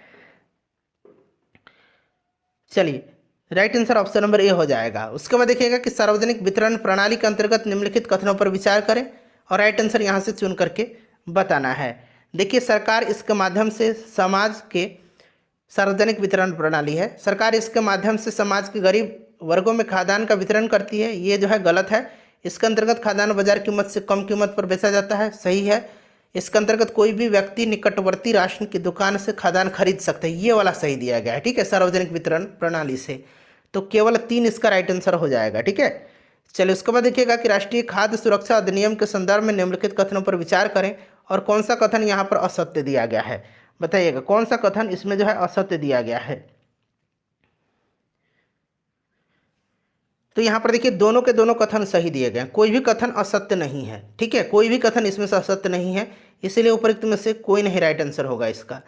चलिए right answer option number A हो जाएगा। उसके बाद देखिएगा कि सार्वजनिक वितरण प्रणाली के अंतर्गत निम्नलिखित कथनों पर विचार करें और राइट आंसर यहाँ से चुन करके बताना है। देखिए सरकार इसके माध्यम से समाज के, सार्वजनिक वितरण प्रणाली है, सरकार इसके माध्यम से समाज के गरीब वर्गों में खाद्यान्न का वितरण करती है, ये जो है गलत है। इसके अंतर्गत खाद्यान्न बाजार कीमत से कम कीमत पर बेचा जाता है, सही है। इसके अंतर्गत कोई भी व्यक्ति निकटवर्ती राशन की दुकान से खाद्यान्न खरीद सकते हैं, ये वाला सही दिया गया है, ठीक है, सार्वजनिक वितरण प्रणाली से। तो केवल 3 इसका राइट आंसर हो जाएगा, ठीक है। चलिए उसके बाद देखिएगा कि राष्ट्रीय खाद्य सुरक्षा अधिनियम के संदर्भ में निम्नलिखित कथनों पर विचार करें और कौन सा कथन यहाँ पर असत्य दिया गया है, बताइएगा कौन सा कथन इसमें जो है असत्य दिया गया है। तो यहाँ पर देखिए दोनों के दोनों कथन सही दिए गए हैं, कोई भी कथन असत्य नहीं है, ठीक है, कोई भी कथन इसमें से असत्य नहीं है, इसीलिए उपरोक्त में से कोई नहीं राइट आंसर होगा इसका।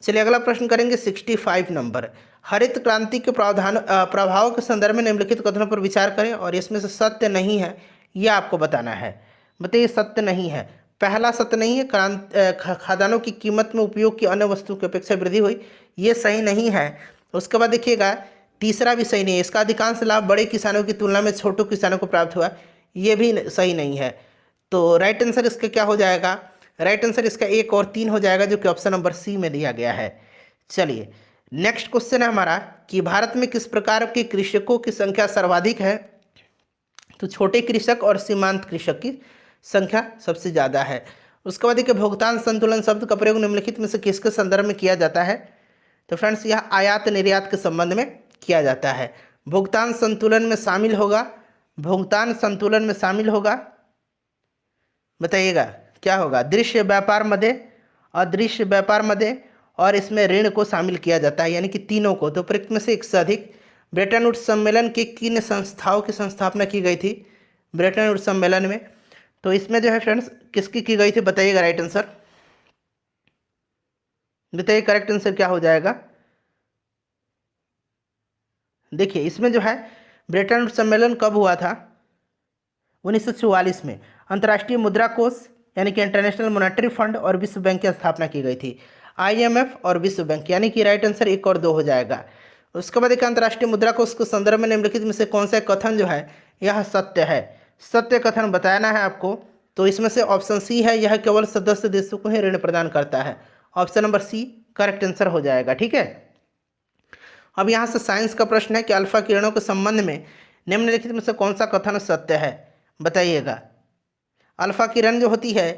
चलिए अगला प्रश्न करेंगे 65 नंबर। हरित क्रांति के प्रभाव के संदर्भ में निम्नलिखित कथनों पर विचार करें और इसमें से सत्य नहीं है यह आपको बताना है। बताइए सत्य नहीं है। पहला सत्य नहीं है, खाद्यान्नों की कीमत में उपयोग की अन्य वस्तुओं की अपेक्षा वृद्धि हुई, ये सही नहीं है। उसके बाद देखिएगा तीसरा भी सही नहीं है, इसका अधिकांश लाभ बड़े किसानों की तुलना में छोटे किसानों को प्राप्त हुआ, ये भी सही नहीं है। तो राइट आंसर इसका क्या हो जाएगा, राइट आंसर इसका 1 और 3 हो जाएगा, जो कि ऑप्शन नंबर सी में दिया गया है। चलिए नेक्स्ट क्वेश्चन है हमारा कि भारत में किस प्रकार के कृषकों की संख्या सर्वाधिक है। तो छोटे कृषक और सीमांत कृषक की संख्या सबसे ज़्यादा है। उसके बाद देखिए भुगतान संतुलन शब्द का प्रयोग निम्नलिखित में से किसके संदर्भ में किया जाता है। तो फ्रेंड्स यह आयात निर्यात के संबंध में किया जाता है। भुगतान संतुलन में शामिल होगा, भुगतान संतुलन में शामिल होगा, बताइएगा क्या होगा, दृश्य व्यापार मध्य, अदृश्य व्यापार मध्य और इसमें ऋण को शामिल किया जाता है, यानी कि तीनों को। तो प्रयुक्त में से एक से अधिक। ब्रेटन वुड्स सम्मेलन के किन संस्थाओं की संस्थापना की गई थी ब्रेटन वुड्स सम्मेलन में। तो इसमें जो है फ्रेंड्स किसकी की गई थी, बताइएगा राइट आंसर, बताइए करेक्ट आंसर क्या हो जाएगा। देखिए इसमें जो है ब्रेटन वुड्स सम्मेलन कब हुआ था, 1944 में। अंतर्राष्ट्रीय मुद्रा कोष यानी कि इंटरनेशनल मॉनेटरी फंड और विश्व बैंक की स्थापना की गई थी, IMF और विश्व बैंक, यानी कि राइट आंसर 1 और 2 हो जाएगा। उसके बाद एक अंतर्राष्ट्रीय मुद्रा कोष के संदर्भ में निम्नलिखित में से कौन सा कथन जो है यह सत्य है, सत्य कथन बताना है आपको। तो इसमें से ऑप्शन सी है, यह केवल सदस्य देशों को ही ऋण प्रदान करता है, option number C correct answer हो जाएगा, ठीक है। अब यहाँ से साइंस का प्रश्न है कि अल्फा किरणों के संबंध में निम्नलिखित में से कौन सा कथन सत्य है, बताइएगा। अल्फा किरण जो होती है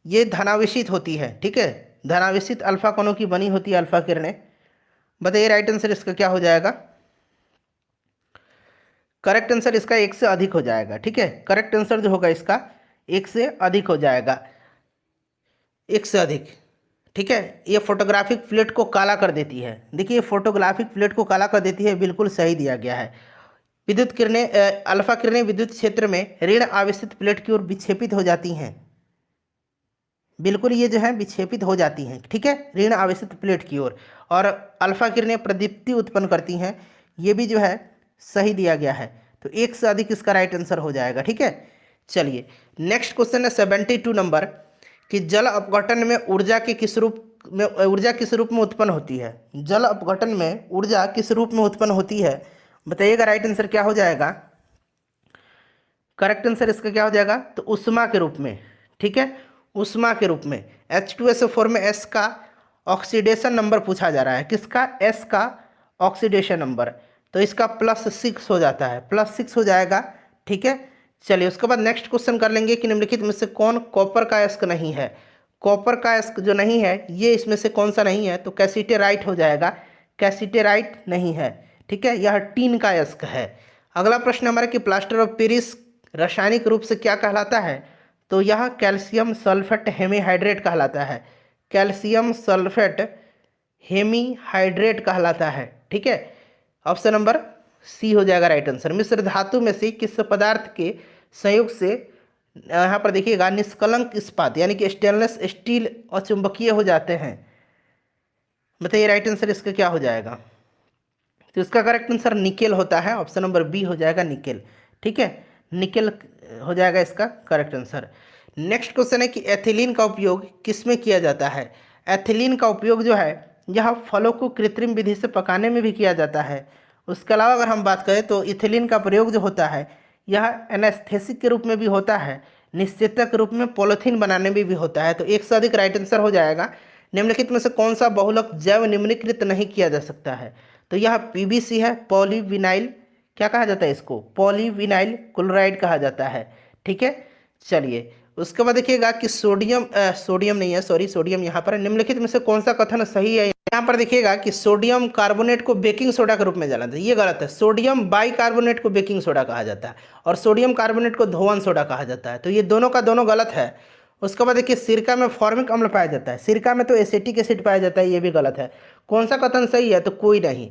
ये धनावेशित होती है, ठीक है, धनावेशित अल्फा कणों की बनी होती है अल्फा किरणें। बताइए राइट आंसर इसका क्या हो जाएगा, करेक्ट आंसर इसका 1 से अधिक हो जाएगा, ठीक है, करेक्ट आंसर जो होगा इसका 1 से अधिक हो जाएगा, 1 से अधिक, ठीक है। ये फोटोग्राफिक प्लेट को काला कर देती है, देखिए फोटोग्राफिक प्लेट को काला कर देती है, बिल्कुल सही दिया गया है। विद्युत किरणें अल्फा किरणें विद्युत क्षेत्र में ऋण आवेशित प्लेट की ओर विक्षेपित हो जाती हैं, बिल्कुल ये जो है विक्षेपित हो जाती हैं, ठीक है, ऋण आवेशित प्लेट की ओर, और अल्फा किरणें प्रदीप्ति उत्पन्न करती हैं, ये भी जो है सही दिया गया है। तो 1 से अधिक इसका राइट आंसर हो जाएगा, ठीक है। चलिए नेक्स्ट क्वेश्चन है 72 नंबर कि जल अपघटन में ऊर्जा के किस रूप में उत्पन्न होती है। जल अपघटन में ऊर्जा किस रूप में उत्पन्न होती है, बताइएगा राइट आंसर क्या हो जाएगा, करेक्ट आंसर इसका क्या हो जाएगा, तो उष्मा के रूप में, ठीक है, उष्मा के रूप में। H2SO4 में S का ऑक्सीडेशन नंबर पूछा जा रहा है, किसका, S का ऑक्सीडेशन नंबर, तो इसका +6 हो जाता है, +6 हो जाएगा, ठीक है। चलिए उसके बाद नेक्स्ट क्वेश्चन कर लेंगे कि निम्नलिखित में से कौन कॉपर का अयस्क नहीं है। कॉपर का अयस्क जो नहीं है ये इसमें से कौन सा नहीं है, तो कैसिटेराइट हो जाएगा, कैसिटेराइट नहीं है, ठीक है, यह टीन का अयस्क है। अगला प्रश्न हमारा कि प्लास्टर ऑफ पेरिस रासायनिक रूप से क्या कहलाता है, तो यह कैल्शियम सल्फेट हेमीहाइड्रेट कहलाता है, कैल्शियम सल्फेट हेमीहाइड्रेट कहलाता है, ठीक है, ऑप्शन नंबर सी हो जाएगा राइट आंसर। मिश्र धातु में से किस पदार्थ के संयोग से यहाँ पर देखिएगा निष्कलंक इस्पात यानी कि स्टेनलेस स्टील अचुंबकीय हो जाते हैं, बताइए राइट आंसर इसका क्या हो जाएगा। तो इसका करेक्ट आंसर निकेल होता है, ऑप्शन नंबर बी हो जाएगा निकेल, ठीक है, निकेल हो जाएगा इसका करेक्ट आंसर। नेक्स्ट क्वेश्चन है कि एथिलीन का उपयोग किस में किया जाता है। एथिलीन का उपयोग जो है यह फलों को कृत्रिम विधि से पकाने में भी किया जाता है। उसके अलावा अगर हम बात करें तो इथिलीन का प्रयोग जो होता है यह एनेस्थेसिक के रूप में भी होता है, निश्चेतक के रूप में पॉलीथीन बनाने में भी होता है। तो 1 से अधिक राइट आंसर हो जाएगा। निम्नलिखित में से कौन सा बहुलक जैव निम्नीकृत नहीं किया जा सकता है, तो यह PVC है, पॉलीविनाइल क्या कहा जाता है इसको, पॉलीविनाइल क्लोराइड कहा जाता है। ठीक है, चलिए उसके बाद देखिएगा कि सोडियम सोडियम नहीं है, सॉरी सोडियम यहाँ पर है। निम्नलिखित में से कौन सा कथन सही है। यहाँ पर देखिएगा कि सोडियम कार्बोनेट को बेकिंग सोडा के रूप में जाना जाता है, ये गलत है। सोडियम बाइकार्बोनेट को बेकिंग सोडा कहा जाता है और सोडियम कार्बोनेट को धोवन सोडा कहा जाता है, तो ये दोनों का दोनों गलत है। उसके बाद देखिए सिरका में फॉर्मिक अम्ल पाया जाता है, सिरका में तो एसिटिक एसिड पाया जाता है, ये भी गलत है। कौन सा कथन सही है, तो कोई नहीं।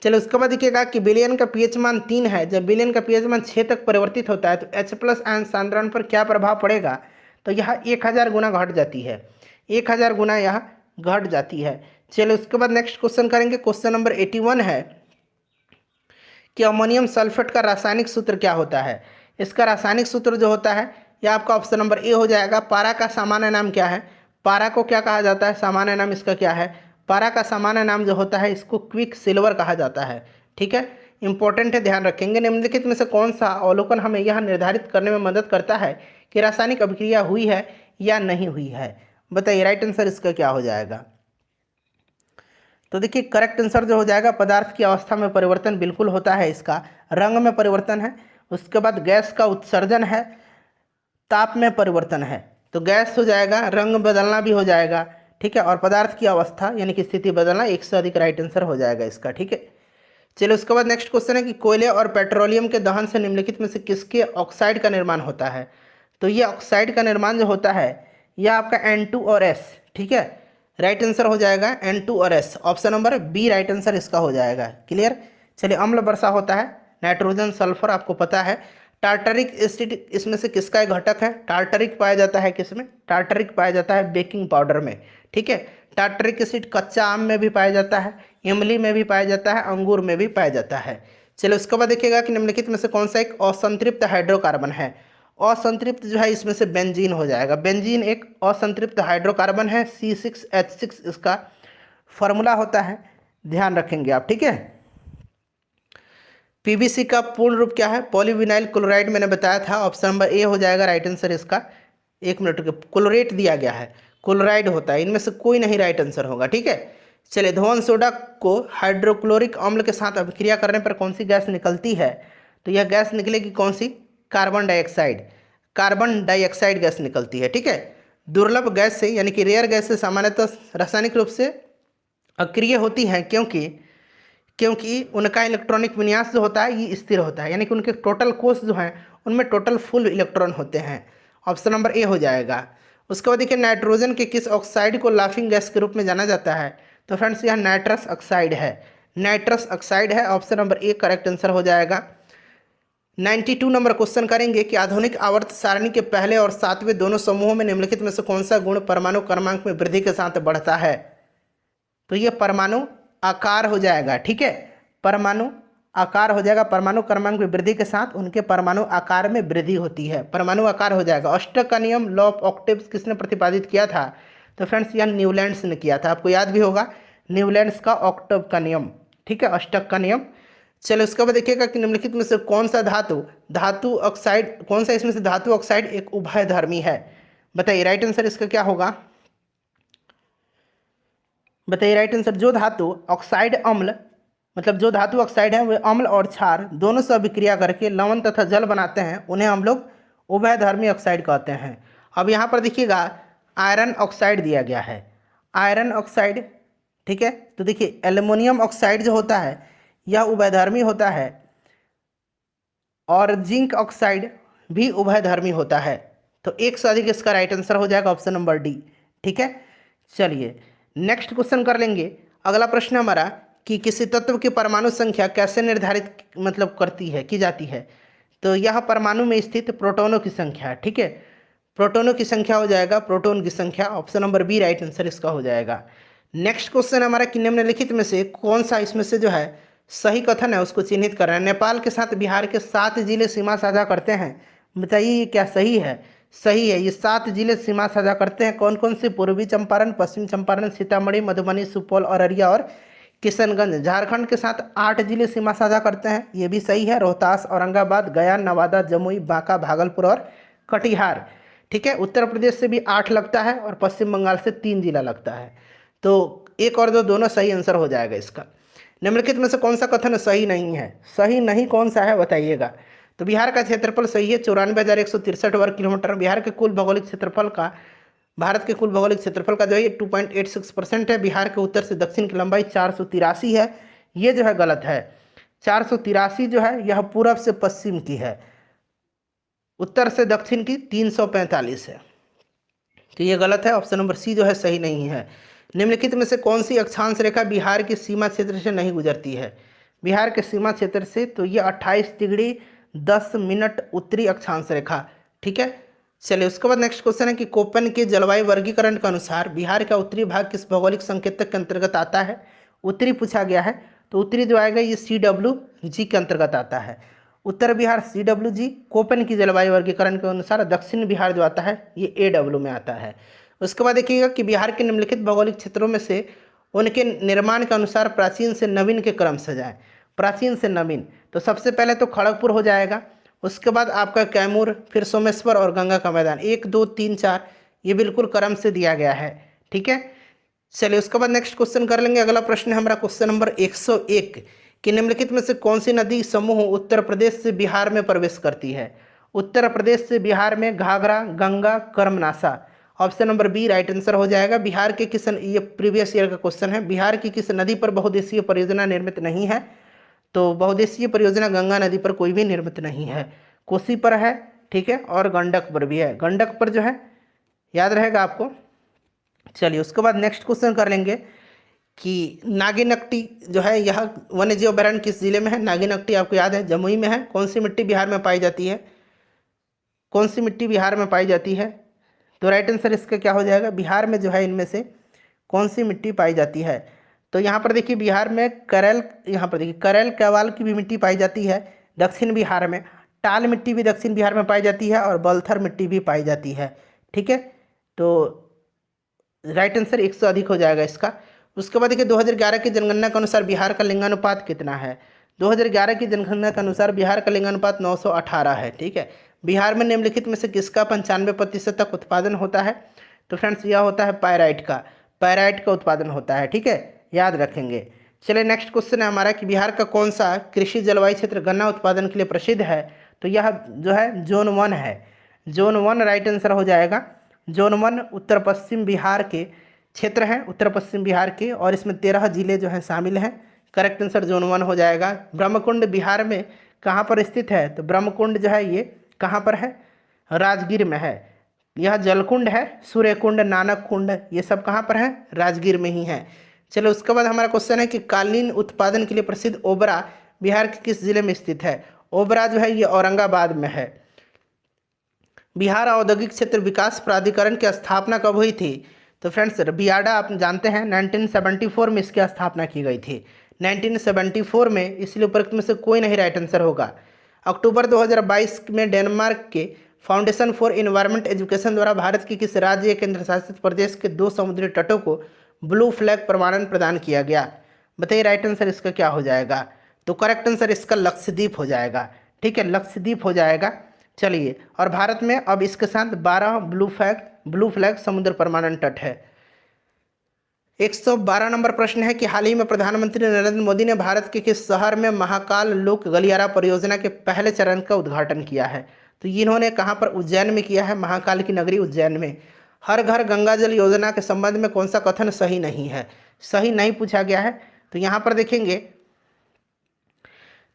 चलो उसके बाद देखिएगा कि विलयन का पीएच मान 3 है, जब विलयन का पीएच मान 6 तक परिवर्तित होता है तो H+ आयन सांद्रण पर क्या प्रभाव पड़ेगा, तो यह 1000 गुना घट जाती है, 1000 गुना यह घट जाती है। चलो उसके बाद नेक्स्ट क्वेश्चन करेंगे, क्वेश्चन नंबर 81 है कि अमोनियम सल्फेट का रासायनिक सूत्र क्या होता है। इसका रासायनिक सूत्र जो होता है यह आपका ऑप्शन नंबर ए हो जाएगा। पारा का सामान्य नाम क्या है, पारा को क्या कहा जाता है, सामान्य नाम इसका क्या है, पारा का सामान्य नाम जो होता है इसको क्विक सिल्वर कहा जाता है। ठीक है, इंपॉर्टेंट है, ध्यान रखेंगे। निम्नलिखित में से कौन सा अवलोकन हमें यह निर्धारित करने में मदद करता है कि रासायनिक अभिक्रिया हुई है या नहीं हुई है, बताइए राइट आंसर इसका क्या हो जाएगा। तो देखिए करेक्ट आंसर जो हो जाएगा, पदार्थ की अवस्था में परिवर्तन बिल्कुल होता है, इसका रंग में परिवर्तन है, उसके बाद गैस का उत्सर्जन है, ताप में परिवर्तन है, तो गैस हो जाएगा, रंग बदलना भी हो जाएगा। ठीक है, और पदार्थ की अवस्था यानी कि स्थिति बदलना, एक से अधिक राइट आंसर हो जाएगा इसका। ठीक है, चलिए उसके बाद नेक्स्ट क्वेश्चन है कि कोयले और पेट्रोलियम के दहन से निम्नलिखित में से किसके ऑक्साइड का निर्माण होता है। तो ये ऑक्साइड का निर्माण जो होता है यह आपका N2 और S। ठीक है, राइट आंसर हो जाएगा N2 और S, option number B right answer इसका हो जाएगा। क्लियर, चलिए अम्ल वर्षा होता है, नाइट्रोजन सल्फर आपको पता है। टार्टरिक एसिड इसमें से किसका एक घटक है, टार्टरिक पाया जाता है किसमें, टार्टरिक पाया जाता है बेकिंग पाउडर में। ठीक है, टार्टरिक एसिड कच्चा आम में भी पाया जाता है, इमली में भी पाया जाता है, अंगूर में भी पाया जाता है। चलिए उसके बाद देखिएगा कि निम्नलिखित में से कौन सा एक असंतृप्त हाइड्रोकार्बन है। असंतृप्त जो है इसमें से बेंजीन हो जाएगा, बेंजीन एक असंतृप्त हाइड्रोकार्बन है, C6H6 इसका फॉर्मूला होता है, ध्यान रखेंगे आप। ठीक है, पीवीसी का पूर्ण रूप क्या है, पॉलीविनाइल क्लोराइड, मैंने बताया था, ऑप्शन नंबर ए हो जाएगा राइट आंसर इसका। एक मिनट के क्लोरेट दिया गया है, क्लोराइड होता है, इनमें से कोई नहीं राइट आंसर होगा। ठीक है, चलिए धोवन सोडा को हाइड्रोक्लोरिक अम्ल के साथ अभिक्रिया करने पर कौन सी गैस निकलती है, तो यह गैस निकलेगी कौन सी, carbon dioxide, carbon dioxide gas निकलती है। ठीक है, दुर्लभ गैस से यानी कि रेयर गैस से सामान्यतः रासायनिक रूप से अक्रिय होती हैं, क्योंकि उनका इलेक्ट्रॉनिक विन्यास जो होता है ये स्थिर होता है, यानी कि उनके टोटल कोष जो हैं उनमें टोटल फुल इलेक्ट्रॉन होते हैं, ऑप्शन नंबर ए हो जाएगा। उसके बाद देखिए नाइट्रोजन के किस ऑक्साइड को लाफिंग गैस के रूप में जाना जाता है, तो फ्रेंड्स यह नाइट्रस ऑक्साइड है, नाइट्रस ऑक्साइड है, option number A correct answer हो जाएगा। 92 नंबर क्वेश्चन करेंगे कि आधुनिक आवर्त सारणी के पहले और 7वें दोनों समूहों में निम्नलिखित में से कौन सा गुण परमाणु क्रमांक में वृद्धि के साथ बढ़ता है, तो ये परमाणु आकार हो जाएगा। ठीक है, परमाणु आकार हो जाएगा, परमाणु क्रमांक में वृद्धि के साथ उनके परमाणु आकार में वृद्धि होती है, परमाणु आकार हो जाएगा। अष्टक का नियम, लॉ ऑफ ऑक्टेव्स किसने प्रतिपादित किया था, तो फ्रेंड्स यह न्यूलैंड्स ने किया था, आपको याद भी होगा न्यूलैंड्स का ऑक्टेव का नियम। ठीक है, अष्टक का नियम। चलो उसके बाद देखिएगा कि निम्नलिखित में से कौन सा धातु ऑक्साइड, कौन सा इसमें से धातु ऑक्साइड एक उभयधर्मी है, बताइए राइट आंसर इसका क्या होगा, बताइए राइट आंसर। जो धातु ऑक्साइड अम्ल, मतलब जो धातु ऑक्साइड है वे अम्ल और क्षार दोनों से अभिक्रिया करके लवण तथा जल बनाते हैं, उन्हें हम लोग उभयधर्मी ऑक्साइड कहते हैं। अब यहाँ पर देखिएगा आयरन ऑक्साइड दिया गया है, आयरन ऑक्साइड। ठीक है, तो देखिए एल्युमिनियम ऑक्साइड जो होता है यह उभयधर्मी होता है और जिंक ऑक्साइड भी उभयधर्मी होता है, तो एक से अधिक इसका राइट आंसर हो जाएगा ऑप्शन नंबर डी। ठीक है, चलिए नेक्स्ट क्वेश्चन कर लेंगे। अगला प्रश्न हमारा कि किसी तत्व की परमाणु संख्या कैसे निर्धारित मतलब करती है की जाती है, तो यह परमाणु में स्थित प्रोटॉनों की संख्या है। ठीक है, प्रोटॉनों की संख्या हो जाएगा, प्रोटॉन की संख्या, option number B right answer इसका हो जाएगा। नेक्स्ट क्वेश्चन हमारा कि निम्नलिखित में से कौन सा इसमें से जो है सही कथन है उसको चिन्हित कर रहे हैं। नेपाल के साथ बिहार के 7 जिले सीमा साझा करते हैं, बताइए ये क्या सही है, सही है, ये 7 जिले सीमा साझा करते हैं। कौन कौन से, पूर्वी चंपारण, पश्चिम चंपारण, सीतामढ़ी, मधुबनी, सुपौल, अररिया और किशनगंज। झारखंड के साथ 8 जिले सीमा साझा करते हैं, ये भी सही है, रोहतास, औरंगाबाद, गया, नवादा, जमुई, बांका, भागलपुर और कटिहार। ठीक है, उत्तर प्रदेश से भी 8 लगता है और पश्चिम बंगाल से 3 जिला लगता है, तो एक और दो दोनों सही आंसर हो जाएगा इसका। निम्नलिखित में से कौन सा कथन सही नहीं है? सही नहीं कौन सा है बताइएगा। तो बिहार का क्षेत्रफल सही है 94,163 वर्ग किलोमीटर। बिहार के कुल भौगोलिक क्षेत्रफल का, भारत के कुल भौगोलिक क्षेत्रफल का जो है 2.86% है। बिहार के उत्तर से दक्षिण की लंबाई 483 है। ये जो है गलत है। 483 जो है यह पूर्व से पश्चिम की है, उत्तर से दक्षिण की 345 है। तो ये गलत है, ऑप्शन नंबर सी जो है सही नहीं है। निम्नलिखित में से कौन सी अक्षांश रेखा बिहार की सीमा क्षेत्र से नहीं गुजरती है? बिहार के सीमा क्षेत्र से तो ये 28 डिग्री 10 मिनट उत्तरी अक्षांश रेखा, ठीक है। चलिए उसके बाद नेक्स्ट क्वेश्चन है कि कोपेन के जलवायु वर्गीकरण के अनुसार बिहार का उत्तरी भाग किस भौगोलिक संकेतक के अंतर्गत आता है? उत्तरी पूछा गया है, तो उत्तरी जो आएगा ये CWG के अंतर्गत आता है। उत्तर बिहार CWG, कोपेन की जलवायु वर्गीकरण के अनुसार दक्षिण बिहार जो आता है ये AW में आता है। उसके बाद देखिएगा कि बिहार के निम्नलिखित भौगोलिक क्षेत्रों में से उनके निर्माण के अनुसार प्राचीन से नवीन के क्रम से जाएं। प्राचीन से नवीन, तो सबसे पहले तो खड़गपुर हो जाएगा, उसके बाद आपका कैमूर, फिर सोमेश्वर और गंगा का मैदान, 1 2 3 4 ये बिल्कुल क्रम से दिया गया है, ठीक है। चलिए उसके बाद नेक्स्ट क्वेश्चन कर लेंगे। अगला प्रश्न है हमारा क्वेश्चन नंबर 101 कि निम्नलिखित में से कौन सी नदी समूह उत्तर प्रदेश से बिहार में प्रवेश करती है? उत्तर प्रदेश से बिहार में Ghaghara, Ganga, Karmanasa. Option number B right answer हो जाएगा। बिहार के किस, ये प्रीवियस ईयर का क्वेश्चन है, बिहार की किस नदी पर बहुउद्देशीय परियोजना निर्मित नहीं है? तो बहुउद्देशीय परियोजना गंगा नदी पर कोई भी निर्मित नहीं है, कोसी पर है, ठीक है, और गंडक पर भी है। गंडक पर जो है याद रहेगा आपको। चलिए उसके बाद नेक्स्ट क्वेश्चन कर लेंगे कि नागिनट्टी जो है यह वन्य जीव अभयारण्य किस जिले में है? नागिनट्टी आपको याद है जमुई में है। कौन सी मिट्टी बिहार में पाई जाती है? कौन सी मिट्टी बिहार में पाई जाती है? तो राइट आंसर इसका क्या हो जाएगा? बिहार में जो है इनमें से कौन सी मिट्टी पाई जाती है? तो यहाँ पर देखिए बिहार में करेल, यहाँ पर देखिए करेल कैवाल की भी मिट्टी पाई जाती है दक्षिण बिहार में। टाल मिट्टी भी दक्षिण बिहार में पाई जाती है और बलथर मिट्टी भी पाई जाती है, ठीक है। तो राइट आंसर 100 अधिक हो जाएगा इसका। उसके बाद देखिए 2011 की जनगणना के अनुसार बिहार का लिंगानुपात कितना है? 2011 की जनगणना के अनुसार बिहार का लिंगानुपात 918 है, ठीक है। बिहार में निम्नलिखित में से किसका 95% तक उत्पादन होता है? तो फ्रेंड्स यह होता है पायराइट का, पायराइट का उत्पादन होता है, ठीक है, याद रखेंगे। चलिए नेक्स्ट क्वेश्चन है हमारा कि बिहार का कौन सा कृषि जलवायु क्षेत्र गन्ना उत्पादन के लिए प्रसिद्ध है? तो यह जो है जोन 1 है। जोन 1 राइट आंसर हो जाएगा। जोन 1 उत्तर पश्चिम बिहार के क्षेत्र हैं, उत्तर पश्चिम बिहार के, और इसमें 13 जिले जो हैं शामिल हैं। करेक्ट आंसर जोन 1 हो जाएगा। ब्रह्मकुंड बिहार में कहाँ पर स्थित है? तो ब्रह्मकुंड जो है ये कहाँ पर है? राजगीर में है। यह जलकुंड है, सूर्यकुंड, नानक कुंड, ये सब कहाँ पर है? राजगीर में ही है। चलो उसके बाद हमारा क्वेश्चन है कि कालीन उत्पादन के लिए प्रसिद्ध ओबरा बिहार के किस जिले में स्थित है? ओबरा जो है ये औरंगाबाद में है। बिहार औद्योगिक क्षेत्र विकास प्राधिकरण की स्थापना कब हुई थी? तो फ्रेंड्स बियाडा आप जानते हैं 1974 में इसकी स्थापना की गई थी, 1974 में, इसलिए उपरोक्त में से कोई नहीं राइट आंसर होगा। अक्टूबर 2022 में डेनमार्क के फाउंडेशन फॉर एनवायरमेंट एजुकेशन द्वारा भारत के किस राज्य या केंद्र शासित प्रदेश के 2 समुद्री तटों को ब्लू फ्लैग प्रमाणन प्रदान किया गया? बताइए राइट आंसर इसका क्या हो जाएगा? तो करेक्ट आंसर इसका लक्षद्वीप हो जाएगा, ठीक है, लक्षद्वीप हो जाएगा। चलिए, और भारत में अब इसके साथ 12 ब्लू फ्लैग समुद्र प्रमाणन तट है। 112 नंबर प्रश्न है कि हाल ही में प्रधानमंत्री नरेंद्र मोदी ने भारत के किस शहर में महाकाल लोक गलियारा परियोजना के पहले चरण का उद्घाटन किया है? तो इन्होंने कहाँ पर? उज्जैन में किया है, महाकाल की नगरी उज्जैन में। हर घर गंगा जल योजना के संबंध में कौन सा कथन सही नहीं है? सही नहीं पूछा गया है। तो यहाँ पर देखेंगे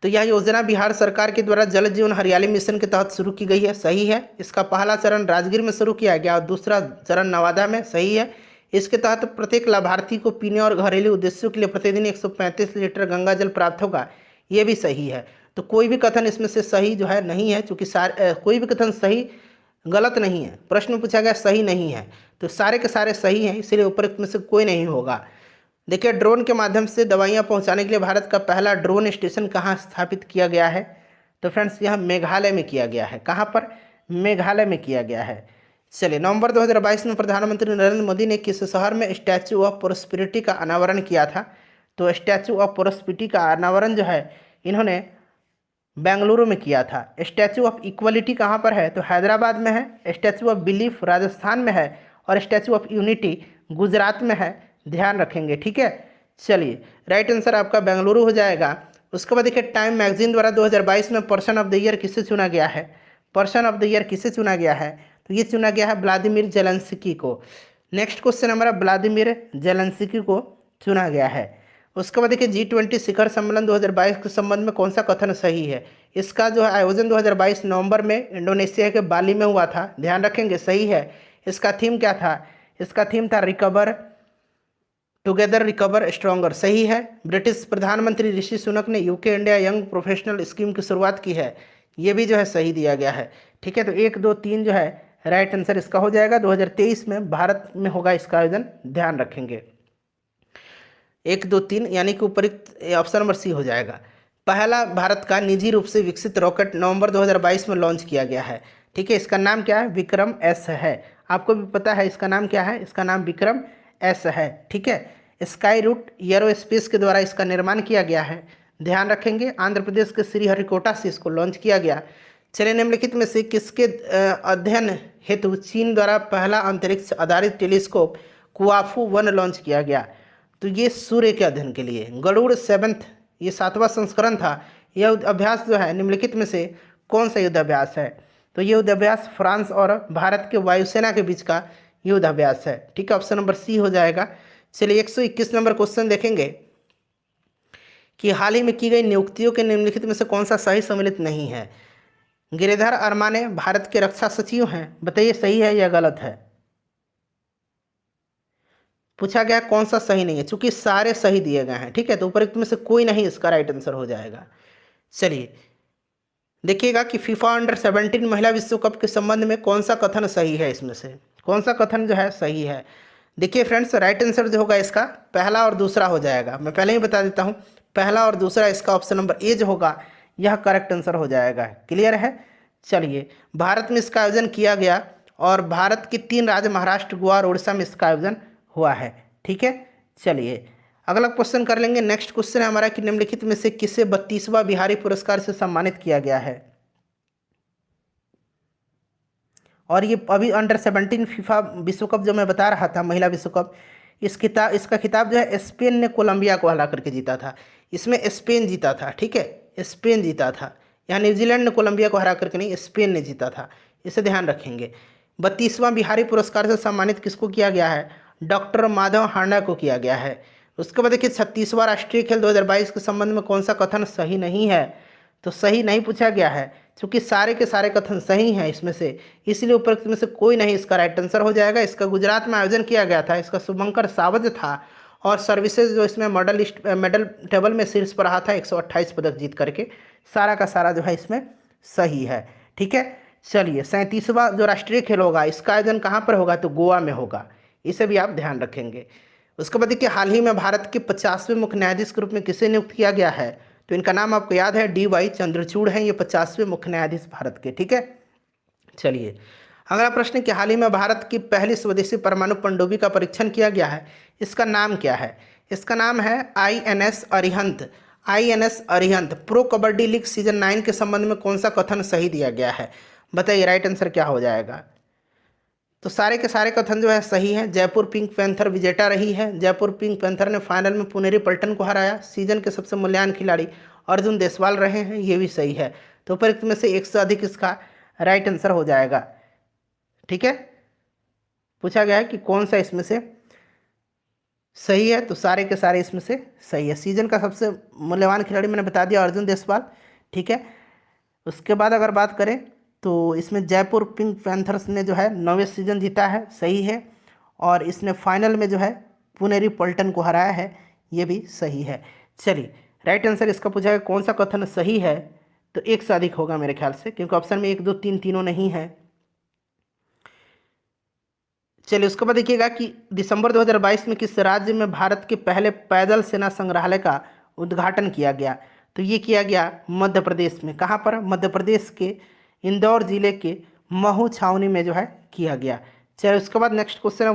तो यह योजना बिहार सरकार के द्वारा जल जीवन हरियाली मिशन के तहत शुरू की गई है, सही है। इसका पहला चरण राजगीर में शुरू किया गया और दूसरा चरण नवादा में, सही है। इसके तहत प्रत्येक लाभार्थी को पीने और घरेलू उद्देश्यों के लिए प्रतिदिन 135 लीटर गंगा जल प्राप्त होगा, ये भी सही है। तो कोई भी कथन इसमें से सही जो है नहीं है, चूँकि कोई भी कथन सही गलत नहीं है। प्रश्न में पूछा गया सही नहीं है, तो सारे के सारे सही हैं, इसीलिए उपरोक्त में से कोई नहीं होगा। देखिए ड्रोन के माध्यम से दवाइयाँ पहुंचाने के लिए भारत का पहला ड्रोन स्टेशन कहाँ स्थापित किया गया है? तो फ्रेंड्स यह मेघालय में किया गया है। कहाँ पर? मेघालय में किया गया है। चलिए, नवंबर 2022 में प्रधानमंत्री नरेंद्र मोदी ने किस शहर में स्टैचू ऑफ प्रोस्पेरिटी का अनावरण किया था? तो स्टैचू ऑफ प्रोस्पेरिटी का अनावरण जो है इन्होंने बेंगलुरु में किया था। स्टैचू ऑफ इक्वलिटी कहाँ पर है? तो हैदराबाद में है। स्टैचू ऑफ बिलीफ राजस्थान में है और स्टैचू ऑफ यूनिटी गुजरात में है, ध्यान रखेंगे, ठीक है। चलिए राइट आंसर आपका बेंगलुरु हो जाएगा। उसके बाद देखिए टाइम मैगजीन द्वारा 2022 में पर्सन ऑफ द ईयर किसे चुना गया है? पर्सन ऑफ द ईयर किसे चुना गया है? तो ये चुना गया है व्लादिमीर जेलेंस्की को। नेक्स्ट क्वेश्चन हमारा व्लादिमीर जेलेंस्की को चुना गया है। उसके बाद देखिए G20 शिखर सम्मेलन 2022 के संबंध में कौन सा कथन सही है? इसका जो है आयोजन 2022 नवंबर में इंडोनेशिया के बाली में हुआ था, ध्यान रखेंगे, सही है। इसका थीम क्या था? इसका थीम था रिकवर टुगेदर रिकवर स्ट्रॉन्गर, सही है। ब्रिटिश प्रधानमंत्री ऋषि सुनक ने UK India young professional scheme की शुरुआत की है, ये भी जो है सही दिया गया है। ठीक है, तो 1 2 3 जो है राइट आंसर इसका हो जाएगा। 2023 में भारत में होगा इसका आयोजन, ध्यान रखेंगे। 1 2 3 यानी कि उपयुक्त ऑप्शन नंबर सी हो जाएगा। पहला भारत का निजी रूप से विकसित रॉकेट नवंबर 2022 में लॉन्च किया गया है। ठीक है, इसका नाम क्या है? विक्रम एस है। आपको भी पता है इसका नाम क्या है? इसका नाम विक्रम एस है। ठीक है, स्काई रूट एरोस्पेस के द्वारा इसका निर्माण किया गया है, ध्यान रखेंगे। आंध्र प्रदेश के श्रीहरिकोटा से इसको लॉन्च किया गया। चलिए निम्नलिखित में से किसके अध्ययन हेतु चीन द्वारा पहला अंतरिक्ष आधारित टेलीस्कोप कुआफू 1 लॉन्च किया गया? तो ये सूर्य के अध्ययन के लिए गरुड़ 7th, ये 7वां संस्करण था। यह अभ्यास जो है निम्नलिखित में से कौन सा युद्ध अभ्यास है? तो ये युद्ध अभ्यास फ्रांस और भारत के वायुसेना के बीच का युद्ध अभ्यास है। ठीक है, ऑप्शन नंबर सी हो जाएगा। चलिए 121 नंबर क्वेश्चन देखेंगे कि हाल ही में की गई नियुक्तियों के निम्नलिखित में से कौन सा सही सम्मिलित नहीं है? गिरिधर अरमाने भारत के रक्षा सचिव हैं, बताइए सही है या गलत है? पूछा गया कौन सा सही नहीं है, चूंकि सारे सही दिए गए हैं। ठीक है, तो उपरोक्त में से कोई नहीं इसका राइट आंसर हो जाएगा। चलिए देखिएगा कि फीफा अंडर 17 महिला विश्व कप के संबंध में कौन सा कथन सही है, इसमें से कौन सा कथन जो है सही है? देखिए फ्रेंड्स, राइट आंसर जो होगा इसका पहला और दूसरा हो जाएगा। मैं पहले ही बता देता हूँ, पहला और दूसरा इसका ऑप्शन नंबर ए जो होगा यह करेक्ट आंसर हो जाएगा। क्लियर है? चलिए, भारत में इसका आयोजन किया गया और भारत के 3 राज्य महाराष्ट्र, गोवा और उड़ीसा में इसका आयोजन हुआ है। ठीक है, चलिए अगला क्वेश्चन कर लेंगे। नेक्स्ट क्वेश्चन है हमारा कि निम्नलिखित में से किसे 32वां बिहारी पुरस्कार से सम्मानित किया गया है? और ये अभी अंडर 17 फीफा विश्व कप जो मैं बता रहा था, महिला विश्व कप, इसका खिताब जो है स्पेन ने कोलंबिया को हरा करके जीता था। इसमें स्पेन जीता था। ठीक है, स्पेन जीता था, यहाँ न्यूजीलैंड ने कोलंबिया को हरा करके नहीं, स्पेन ने जीता था, इसे ध्यान रखेंगे। 32वां बिहारी पुरस्कार से सम्मानित किसको किया गया है? डॉक्टर माधव हांडा को किया गया है। उसके बाद देखिए 36वां राष्ट्रीय खेल 2022 के संबंध में कौन सा कथन सही नहीं है? तो सही नहीं पूछा गया है, क्योंकि सारे के सारे कथन सही हैं इसमें से, इसलिए उपरोक्त में से कोई नहीं इसका राइट आंसर हो जाएगा। इसका गुजरात में आयोजन किया गया था, इसका शुभंकर सावज था और सर्विसेज जो इसमें मेडल टेबल में शीर्ष पर रहा था 128 पदक जीत करके। सारा का सारा जो है इसमें सही है। ठीक है, चलिए 37वां जो राष्ट्रीय खेल होगा इसका आयोजन कहाँ पर होगा? तो गोवा में होगा, इसे भी आप ध्यान रखेंगे। उसके बाद देखिए हाल ही में भारत के 50वें मुख्य न्यायाधीश के रूप में किसे नियुक्त किया गया है? तो इनका नाम आपको याद है, DY चंद्रचूड़ हैं, ये 50वें मुख्य न्यायाधीश भारत के। ठीक है, चलिए अगला प्रश्न कि हाल ही में भारत की पहली स्वदेशी परमाणु पनडुब्बी का परीक्षण किया गया है, इसका नाम क्या है? इसका नाम है INS Arihant. INS Arihant. Pro kabaddi league season 9 के संबंध में कौन सा कथन सही दिया गया है? बताइए राइट आंसर क्या हो जाएगा? तो सारे के सारे कथन जो है सही है। जयपुर पिंक पैंथर विजेता रही है। जयपुर पिंक पैंथर ने फाइनल में पुनेरी पल्टन को हराया। सीजन के सबसे मूल्यवान खिलाड़ी अर्जुन देसवाल रहे हैं, ये भी सही है। तो उपरोक्त में से 1 से अधिक इसका राइट आंसर हो जाएगा। ठीक है, पूछा गया है कि कौन सा इसमें से सही है, तो सारे के सारे इसमें से सही है। सीजन का सबसे मूल्यवान खिलाड़ी मैंने बता दिया, अर्जुन देसवाल। ठीक है, उसके बाद अगर बात करें तो इसमें जयपुर पिंक पैंथर्स ने जो है 9वें सीजन जीता है, सही है। और इसने फाइनल में जो है पुनेरी पल्टन को हराया है, ये भी सही है। चलिए राइट आंसर इसका पूछा है कौन सा कथन सही है, तो 1 से अधिक होगा मेरे ख्याल से, क्योंकि ऑप्शन में 1 2 3 तीनों नहीं है। चलिए उसके बाद देखिएगा कि दिसंबर 2022 में किस राज्य में भारत के पहले पैदल सेना संग्रहालय का उद्घाटन किया गया? तो ये किया गया मध्य प्रदेश में। कहाँ पर? मध्य प्रदेश के इंदौर जिले के महू छावनी में जो है किया गया। चलिए उसके बाद नेक्स्ट क्वेश्चन है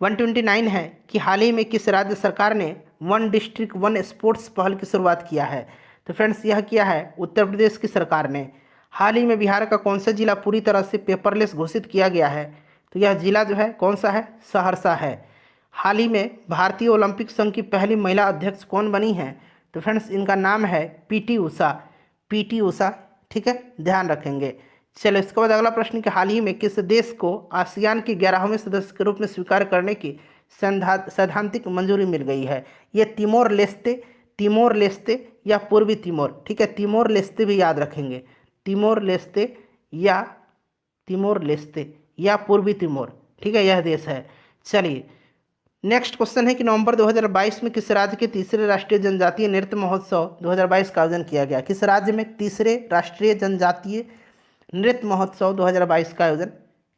129 है कि हाल ही में किस राज्य सरकार ने 1 डिस्ट्रिक्ट 1 स्पोर्ट्स पहल की शुरुआत किया है? तो फ्रेंड्स यह किया है उत्तर प्रदेश की सरकार ने। हाल ही में बिहार का कौन सा जिला पूरी तरह से पेपरलेस घोषित किया गया है? तो यह जिला जो है कौन सा है? सहरसा है। हाल ही में भारतीय ओलंपिक संघ की पहली महिला अध्यक्ष कौन बनी है? तो फ्रेंड्स इनका नाम है पीटी उषा। पीटी उषा, ठीक है, ध्यान रखेंगे। चलो इसके बाद अगला प्रश्न कि हाल ही में किस देश को आसियान के 11वें सदस्य के रूप में स्वीकार करने की सैद्धांतिक मंजूरी मिल गई है? ये तिमोर लेस्ते, तिमोर लेस्ते या पूर्वी तिमोर, ठीक है, तिमोर लेस्ते भी याद रखेंगे, तिमोर लेस्ते या तिमोर लेस्ते या पूर्वी तिमोर, ठीक है, यह देश है। चलिए नेक्स्ट क्वेश्चन है कि नवंबर 2022 में किस राज्य के तीसरे राष्ट्रीय जनजातीय नृत्य महोत्सव 2022 का आयोजन किया गया? किस राज्य में तीसरे राष्ट्रीय जनजातीय नृत्य महोत्सव 2022 का आयोजन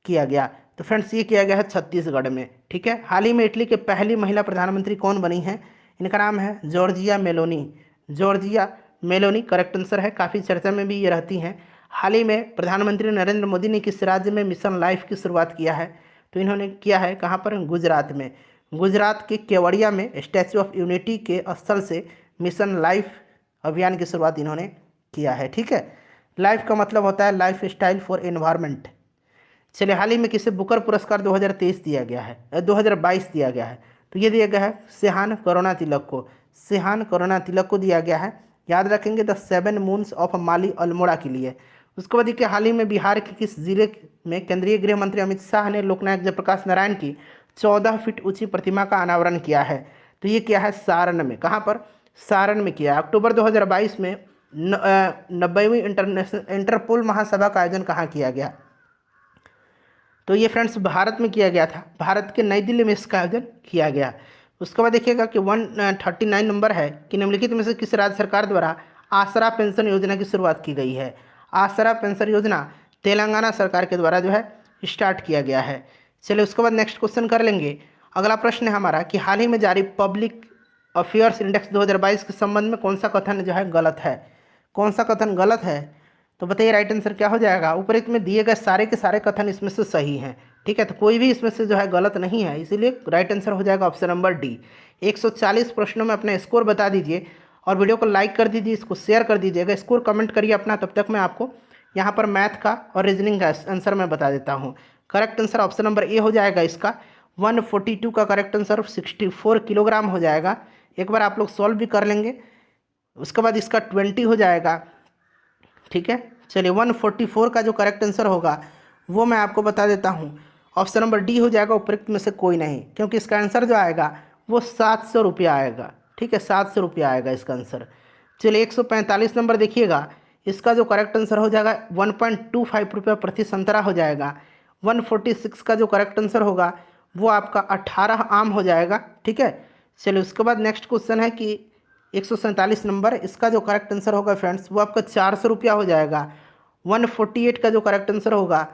किया गया? तो फ्रेंड्स ये किया गया है छत्तीसगढ़ में, ठीक है। हाल ही में इटली के पहली महिला प्रधानमंत्री कौन बनी है? इनका नाम है Giorgia Meloni. Giorgia Meloni correct answer है, काफ़ी चर्चा में भी ये रहती हैं। हाल ही में प्रधानमंत्री नरेंद्र मोदी ने किस राज्य में मिशन लाइफ की शुरुआत किया है? तो इन्होंने किया है कहाँ पर? गुजरात में। गुजरात के केवड़िया में स्टैचू ऑफ यूनिटी के स्थल से मिशन लाइफ अभियान की शुरुआत इन्होंने किया है, ठीक है। लाइफ का मतलब होता है लाइफ स्टाइल फॉर एनवायरनमेंट। चलिए हाल ही में किसे बुकर पुरस्कार 2023 दिया गया है, 2022 दिया गया है? तो ये दिया गया है सेहान करुणा तिलक को। सेहान करुणा तिलक को दिया गया है, याद रखेंगे, द 7 मून्स ऑफ माली अल्मोड़ा के लिए। उसके बाद देखिए हाल ही में बिहार के किस जिले में केंद्रीय गृह मंत्री अमित शाह ने लोकनायक जयप्रकाश नारायण की 14 फीट ऊंची प्रतिमा का अनावरण किया है? तो ये किया है सारण में। कहाँ पर? सारण में किया है। अक्टूबर 2022 में 90वीं इंटरपोल महासभा का आयोजन कहाँ किया गया? तो ये फ्रेंड्स भारत में किया गया था, भारत के नई दिल्ली में इसका आयोजन किया गया। उसके बाद देखिएगा कि 139 नंबर है कि निम्नलिखित में से किस राज्य सरकार द्वारा आसरा पेंशन योजना की शुरुआत की गई है? आसरा पेंशन योजना तेलंगाना सरकार के द्वारा जो है स्टार्ट किया गया है। चलिए उसके बाद नेक्स्ट क्वेश्चन कर लेंगे। अगला प्रश्न है हमारा कि हाल ही में जारी पब्लिक अफेयर्स इंडेक्स 2022 के संबंध में कौन सा कथन जो है गलत है? कौन सा कथन गलत है? तो बताइए राइट आंसर क्या हो जाएगा? ऊपर में दिए गए सारे के सारे कथन इसमें से सही हैं, ठीक है, तो कोई भी इसमें से जो है गलत नहीं है, इसीलिए राइट आंसर हो जाएगा ऑप्शन नंबर डी। 140 प्रश्नों में अपना स्कोर बता दीजिए और वीडियो को लाइक कर दीजिए, इसको शेयर कर दीजिएगा, स्कोर कमेंट करिए अपना। तब तक मैं आपको यहाँ पर मैथ का और रीजनिंग का आंसर मैं बता देता हूँ। Correct answer option number A हो जाएगा इसका। 142 का करेक्ट आंसर 64 किलोग्राम हो जाएगा। एक बार आप लोग सॉल्व भी कर लेंगे, उसके बाद इसका 20 हो जाएगा, ठीक है। चलिए 144 का जो करेक्ट आंसर होगा वो मैं आपको बता देता हूँ, ऑप्शन नंबर डी हो जाएगा, उपरोक्त में से कोई नहीं, क्योंकि इसका आंसर जो आएगा वो 700 रुपया आएगा, ठीक है, 700 रुपया आएगा इसका आंसर। चलिए 145 नंबर देखिएगा, इसका जो करेक्ट आंसर हो जाएगा 1.25 रुपया प्रति संतरा हो जाएगा। 146 का जो करेक्ट आंसर होगा वो आपका 18 आम हो जाएगा, ठीक है। चलिए उसके बाद नेक्स्ट क्वेश्चन है कि 147 नंबर, इसका जो करेक्ट आंसर होगा फ्रेंड्स वो आपका 400 रुपया हो जाएगा। 148 का जो करेक्ट आंसर होगा,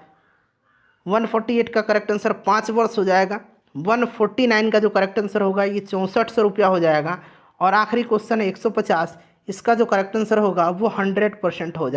148 का करेक्ट आंसर 5 वर्ष हो जाएगा। 149 का जो करेक्ट आंसर होगा ये 6400 रुपया हो जाएगा। और आखिरी क्वेश्चन है 150, इसका जो करेक्ट आंसर होगा वो 100% हो जाएगा।